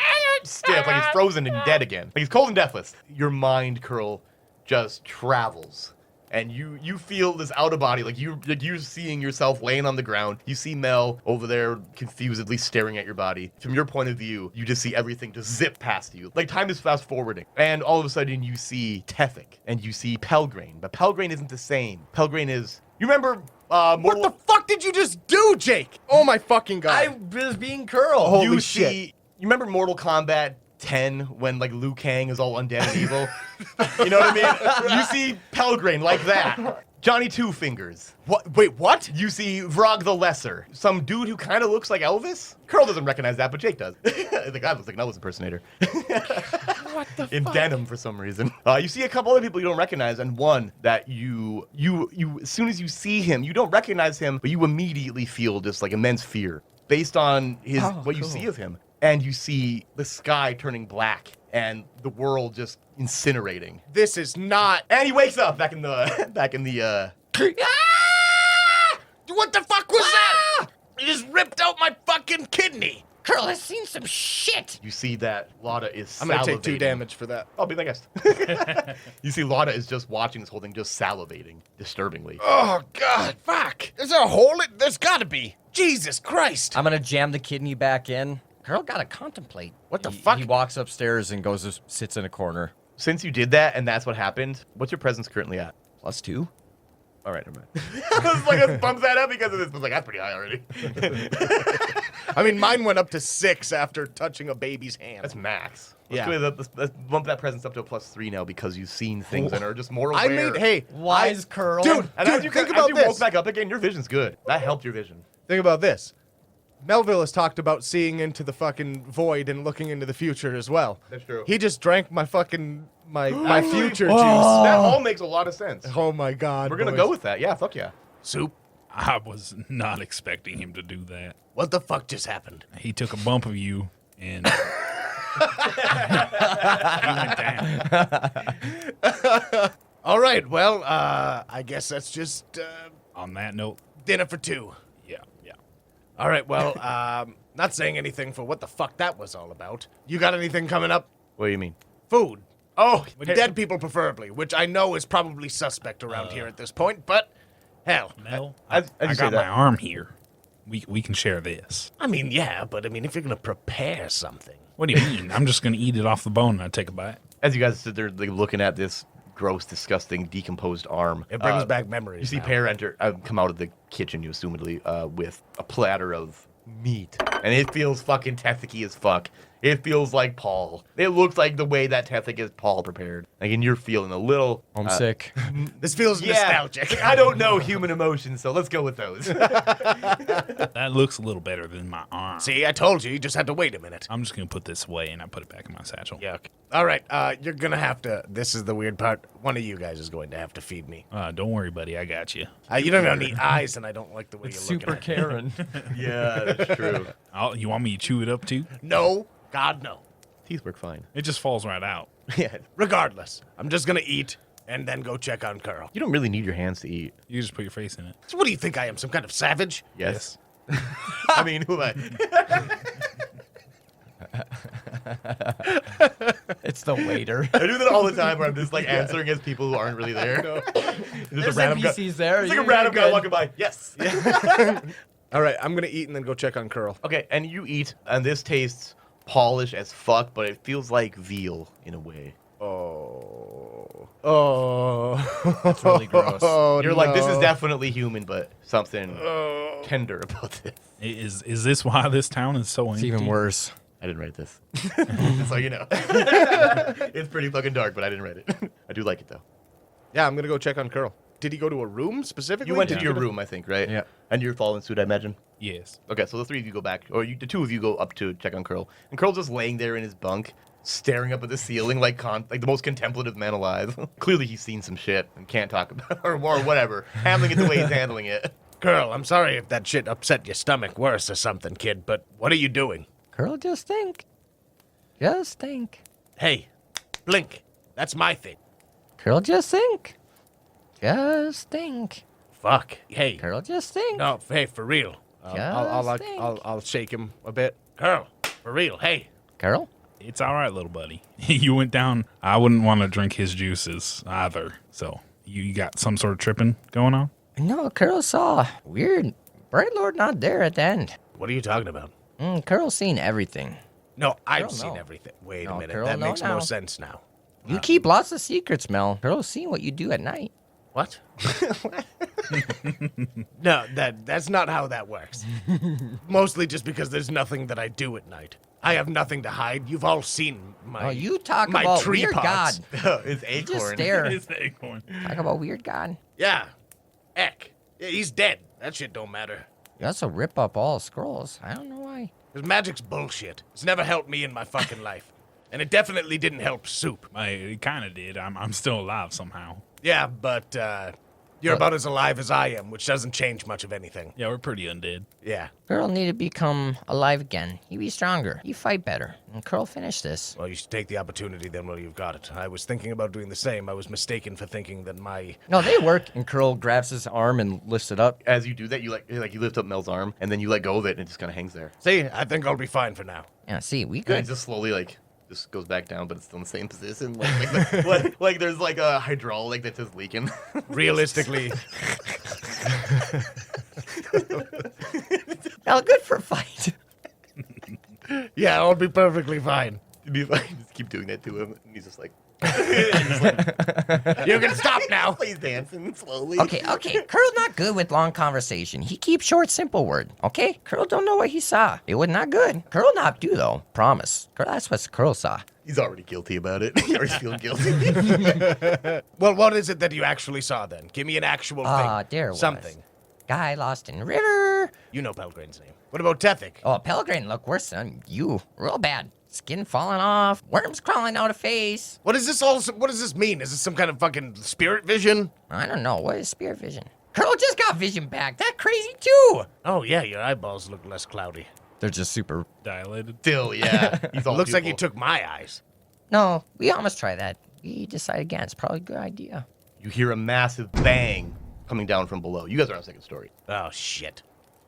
S1: stiff, like he's frozen and dead again. Like he's cold and deathless. Your mind, Kurl, just travels. And you feel this out of body, like you're seeing yourself laying on the ground. You see Mel over there confusedly staring at your body. From your point of view, you just see everything just zip past you. Like time is fast forwarding. And all of a sudden you see Tethek and you see Pelgrane. But Pelgrane isn't the same. Pelgrane is, you remember
S4: What the fuck did you just do, Jake? Oh my fucking god.
S3: I was being Kurl.
S4: Holy
S1: you
S4: shit.
S1: see, you remember Mortal Kombat 10 when like Liu Kang is all undead and evil? You know what I mean? You see Pelgrane like that. Johnny Two Fingers.
S4: What? Wait, what?
S1: You see Vrog the Lesser. Some dude who kind of looks like Elvis. Kurl doesn't recognize that, but Jake does. The guy looks like an Elvis impersonator.
S4: What the
S1: In
S4: fuck?
S1: denim for some reason. You see a couple other people you don't recognize, and one that you as soon as you see him, you don't recognize him, but you immediately feel just like immense fear based on his what you
S3: cool.
S1: see of him. And you see the sky turning black and the world just incinerating.
S4: This is not.
S1: And he wakes up back in the
S4: Ah! What the fuck was that? You just ripped out my fucking kidney.
S5: Kurl has seen some shit.
S1: you see that Lotta is
S4: I'm gonna take 2
S1: salivating.
S4: damage for that.
S1: I'll be the guest. You see Lotta is just watching this whole thing, just salivating, disturbingly.
S4: Oh god, fuck. Is there a hole? There's gotta be. Jesus Christ.
S3: I'm gonna jam the kidney back in.
S5: Kurl gotta contemplate.
S4: What the
S3: He-
S4: fuck?
S3: He walks upstairs and goes, sits in a corner.
S1: Since you did that and that's what happened, what's your presence currently at?
S3: +2.
S1: All right, never mind. I was like, let's bump that up because of this. I was like, that's pretty high already.
S4: I mean, mine went up to 6 after touching a baby's hand.
S1: That's max.
S4: Yeah.
S1: Let's bump that presence up to a +3 now because you've seen things and are just more aware.
S4: I made. Hey,
S3: Wise Kurl.
S4: Dude,
S1: And as you
S4: think
S1: as
S4: about
S1: you
S4: this.
S1: woke back up again, your vision's good. That helped your vision.
S4: Think about this. Melville has talked about seeing into the fucking void and looking into the future as well.
S1: That's true.
S4: He just drank my fucking my future
S1: That
S4: juice.
S1: all makes a lot of sense.
S4: Oh my god.
S1: We're gonna
S4: boys.
S1: go with that. Yeah, fuck yeah.
S4: soup.
S2: I was not expecting him to do that.
S4: What the fuck just happened?
S2: He took a bump of you and he went down.
S4: All right. Well, I guess that's just
S2: On that note,
S4: dinner for 2.
S2: yeah.
S4: All right. Well, not saying anything for what the fuck that was all about. You got anything coming up?
S1: What do you mean?
S4: Food.
S1: Oh,
S4: Dead people preferably, which I know is probably suspect around here at this point, but hell.
S2: Mel,
S1: as
S2: I
S1: you say
S2: got my
S1: that-
S2: arm here. We can share this.
S4: I mean, yeah, but I mean, if you're gonna prepare something.
S2: What do you mean? I'm just gonna eat it off the bone and I take a bite.
S1: As you guys sit there like, looking at this gross, disgusting, decomposed arm,
S4: It brings back memories.
S1: you see
S4: now.
S1: Pear come out of the kitchen, you assumedly, with a platter of meat, and it feels fucking Tethek-y as fuck. It feels like Paul. It looks like the way that Tethek is Paul prepared. Like, and you're feeling a little
S3: Homesick.
S4: This feels nostalgic.
S1: I don't know human emotions, so let's go with those.
S2: That looks a little better than my arm.
S4: See, I told you. You just had to wait a minute.
S2: I'm just gonna put this away and I put it back in my satchel.
S4: Yuck. All right, you're gonna have to. This is the weird part. One of you guys is going to have to feed me.
S2: Don't worry, buddy. I got you.
S4: You don't have any eyes, and I don't like the way you're
S3: Super
S4: looking at me.
S3: Karen.
S1: Yeah, that's true.
S2: You want me to chew it up too?
S4: No, God, no.
S1: Teeth work fine.
S2: It just falls right out.
S1: Yeah,
S4: Regardless, I'm just gonna eat and then go check on Kurl.
S1: you don't really need your hands to eat.
S2: You just put your face in it.
S4: So what do you think I am, some kind of savage?
S1: Yes. I mean, who am I?
S3: It's the waiter.
S1: I do that all the time where I'm just like answering as people who aren't really there. There's
S3: There's
S1: a random guy.
S3: NPCs there.
S1: It's like a
S3: You're
S1: random guy
S3: good.
S1: walking by. Yes.
S4: All right, I'm gonna eat and then go check on Kurl.
S1: Okay, and you eat, and this tastes Polish as fuck, but it feels like veal in a way.
S4: Oh.
S3: That's really gross.
S4: Oh,
S1: You're like, this is
S4: no.
S1: definitely human, but something tender about this.
S2: Is this why this town is so
S3: It's
S2: empty?
S3: even worse.
S1: I didn't write this. Just so you know. It's pretty fucking dark, but I didn't write it. I do like it, though.
S4: Yeah, I'm gonna go check on Kurl. Did he go to a room specifically?
S1: You went
S4: Did
S1: into
S4: he
S1: your
S4: go to-
S1: room, I think, right?
S3: Yeah.
S1: And you're following suit, I imagine?
S2: Yes.
S1: Okay, so the three of you go back, or the two of you go up to check on Kurl. And Kurl's just laying there in his bunk, staring up at the ceiling like the most contemplative man alive. Clearly he's seen some shit and can't talk about it, or whatever. Handling it the way he's handling it.
S4: Kurl, I'm sorry if that shit upset your stomach worse or something, kid, but what are you doing?
S5: Kurl, just think. Just think.
S4: Hey, blink. That's my thing.
S5: Kurl, just think. Just think.
S4: Fuck. Hey.
S5: Kurl, just think.
S4: No, hey, for real. I'll shake him a bit. Kurl, for real. Hey.
S5: Kurl?
S2: It's all right, little buddy. You went down. I wouldn't want to drink his juices either. So you got some sort of tripping going on?
S5: No, Kurl saw. Weird. Bright Lord not there at the end.
S4: What are you talking about?
S5: Kurl's seen everything.
S4: No, I've
S5: Kurl,
S4: seen
S5: no.
S4: everything. Wait
S5: No,
S4: a minute.
S5: Kurl,
S4: that
S5: no,
S4: makes
S5: now.
S4: more sense now.
S5: You keep lots of secrets, Mel. Kurl's seen what you do at night.
S4: What? No, that's not how that works. Mostly just because there's nothing that I do at night. I have nothing to hide. You've all seen my
S5: You talk
S4: my
S5: about
S4: tree
S5: weird
S4: pods.
S5: God.
S1: It's
S5: Just
S1: acorn.
S5: stare.
S2: It's the acorn.
S5: Talk about weird God.
S4: Yeah. Eck. Yeah, he's dead. That shit don't matter.
S5: You also rip up all scrolls. I don't know why.
S4: Because magic's bullshit. It's never helped me in my fucking life. And it definitely didn't help Soup.
S2: It kind of did. I'm still alive somehow.
S4: Yeah, but you're about as alive as I am, which doesn't change much of anything.
S2: Yeah, we're pretty undead.
S4: Yeah.
S5: Kurl need to become alive again. He be stronger. He fight better. And Kurl finish this.
S4: Well, you should take the opportunity then while you've got it. I was thinking about doing the same. I was mistaken for thinking that my...
S3: No, they work. And Kurl grabs his arm and lifts it up.
S1: As you do that, you lift up Mel's arm, and then you let go of it, and it just kind of hangs there.
S4: See, I think I'll be fine for now.
S5: Yeah, see, we
S1: And
S5: good.
S1: it just slowly just goes back down, but it's still in the same position. Like there's like a hydraulic that's just leaking.
S4: Realistically,
S5: Mel, good for fight.
S4: yeah, I'll be perfectly fine.
S1: You'd be like, just keep doing that to him, and he's just like,
S4: You can stop now.
S1: he's dancing slowly.
S5: Okay. Kurl not good with long conversation. He keeps short, simple word. Okay? Kurl don't know what he saw. It was not good. Kurl not do, though. Promise. Kurl, that's what Kurl saw.
S1: He's already guilty about it. He already feels guilty.
S4: Well, what is it that you actually saw then? Give me an actual thing.
S5: There was.
S4: Something.
S5: Guy lost in river.
S4: You know Pelgrane's name. What about Tethic?
S5: Oh, Pelgrane look worse than you. Real bad. Skin falling off. Worms crawling out of face.
S4: What does this mean? Is this some kind of fucking spirit vision?
S5: I don't know. What is spirit vision? Kurl just got vision back. That's crazy, too.
S4: Oh, yeah, your eyeballs look less cloudy.
S3: They're just super.
S2: Dilated.
S1: Still, yeah. He's all
S4: Looks like you
S1: pupil.
S4: took my eyes.
S5: No, we almost tried that. We decided against. Probably a good idea.
S1: You hear a massive bang coming down from below. You guys are on second story.
S4: Oh, shit.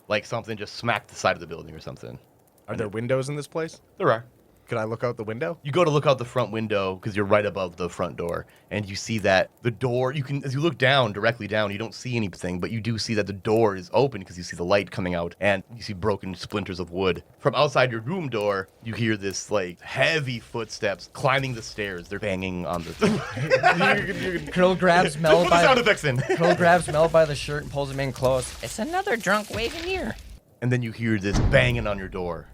S1: Like something just smacked the side of the building or something.
S4: Are there windows in this place?
S1: There are.
S4: Can I look out the window?
S1: You go to look out the front window because you're right above the front door, and you see that the door, as you look down, directly down, you don't see anything, but you do see that the door is open because you see the light coming out, and you see broken splinters of wood. From outside your room door, you hear this, heavy footsteps climbing the stairs. They're banging on the...
S3: Kurl grabs Mel
S1: Put the sound
S3: by.
S1: effects in.
S3: Kurl grabs Mel by the shirt and pulls him in close.
S5: It's another drunk Wagoneer.
S1: And then you hear this banging on your door.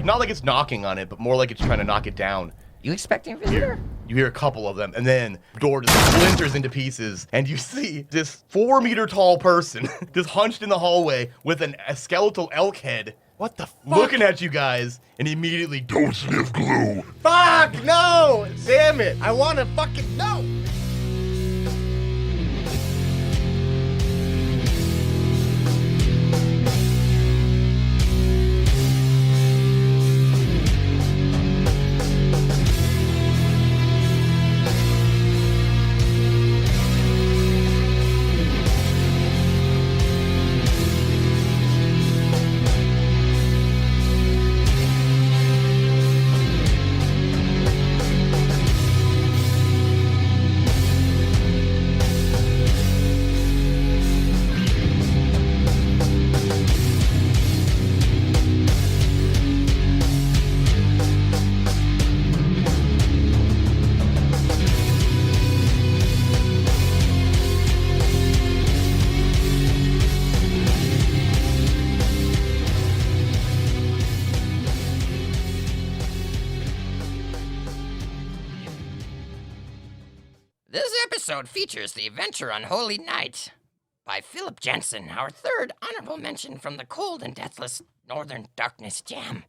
S1: Not like it's knocking on it, but more like it's trying to knock it down.
S5: You expecting a visitor?
S1: You hear a couple of them, and then the door just splinters into pieces, and you see this 4-meter tall person just hunched in the hallway with a skeletal elk head.
S4: What the fuck?
S1: Looking at you guys, and immediately don't sniff glue.
S4: Fuck, no! Damn it! I want to fucking know!
S5: This episode features the adventure Unholy Night by Philip Jensen, our third honorable mention from the cold and deathless Northern Darkness Jam.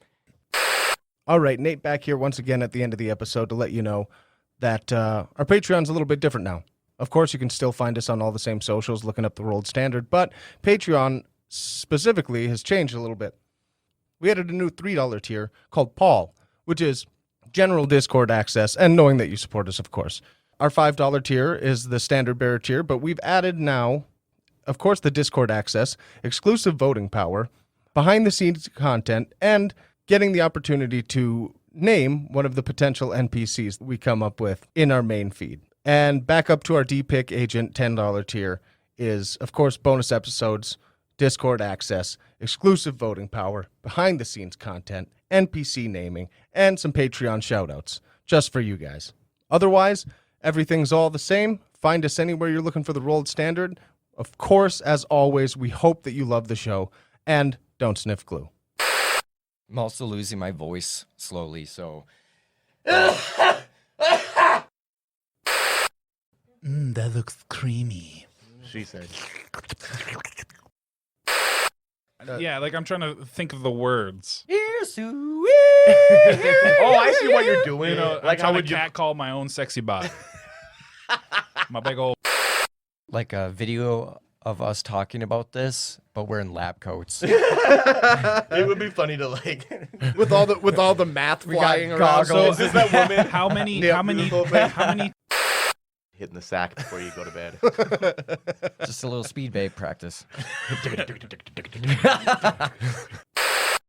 S6: All right, Nate back here once again at the end of the episode to let you know that our Patreon's a little bit different now. Of course, you can still find us on all the same socials looking up the World Standard, but Patreon specifically has changed a little bit. We added a new $3 tier called Paul, which is general Discord access and knowing that you support us, of course. Our $5 tier is the standard bearer tier, but we've added now, of course, the Discord access, exclusive voting power, behind-the-scenes content, and getting the opportunity to name one of the potential NPCs we come up with in our main feed. And back up to our D-Pick Agent $10 tier is, of course, bonus episodes, Discord access, exclusive voting power, behind-the-scenes content, NPC naming, and some Patreon shoutouts, just for you guys. Otherwise, everything's all the same. Find us anywhere you're looking for the World Standard. Of course, as always, we hope that you love the show, and don't sniff glue.
S3: I'm also losing my voice slowly, so...
S2: That looks creamy.
S1: She said.
S2: Yeah, like I'm trying to think of the words.
S1: Oh, I see what you're doing.
S2: You know,
S1: Like, how would you?
S2: catcall my own sexy bot? My big old.
S3: Like a video of us talking about this, but we're in lab coats.
S1: It would be funny to like.
S4: with all the math
S3: We got
S4: flying around.
S3: goggles.
S1: Is this that woman
S2: How many?
S1: Yeah,
S2: how many?
S1: beautiful thing.
S2: How many?
S1: hitting the sack before you go to bed?
S3: Just a little speed bait practice.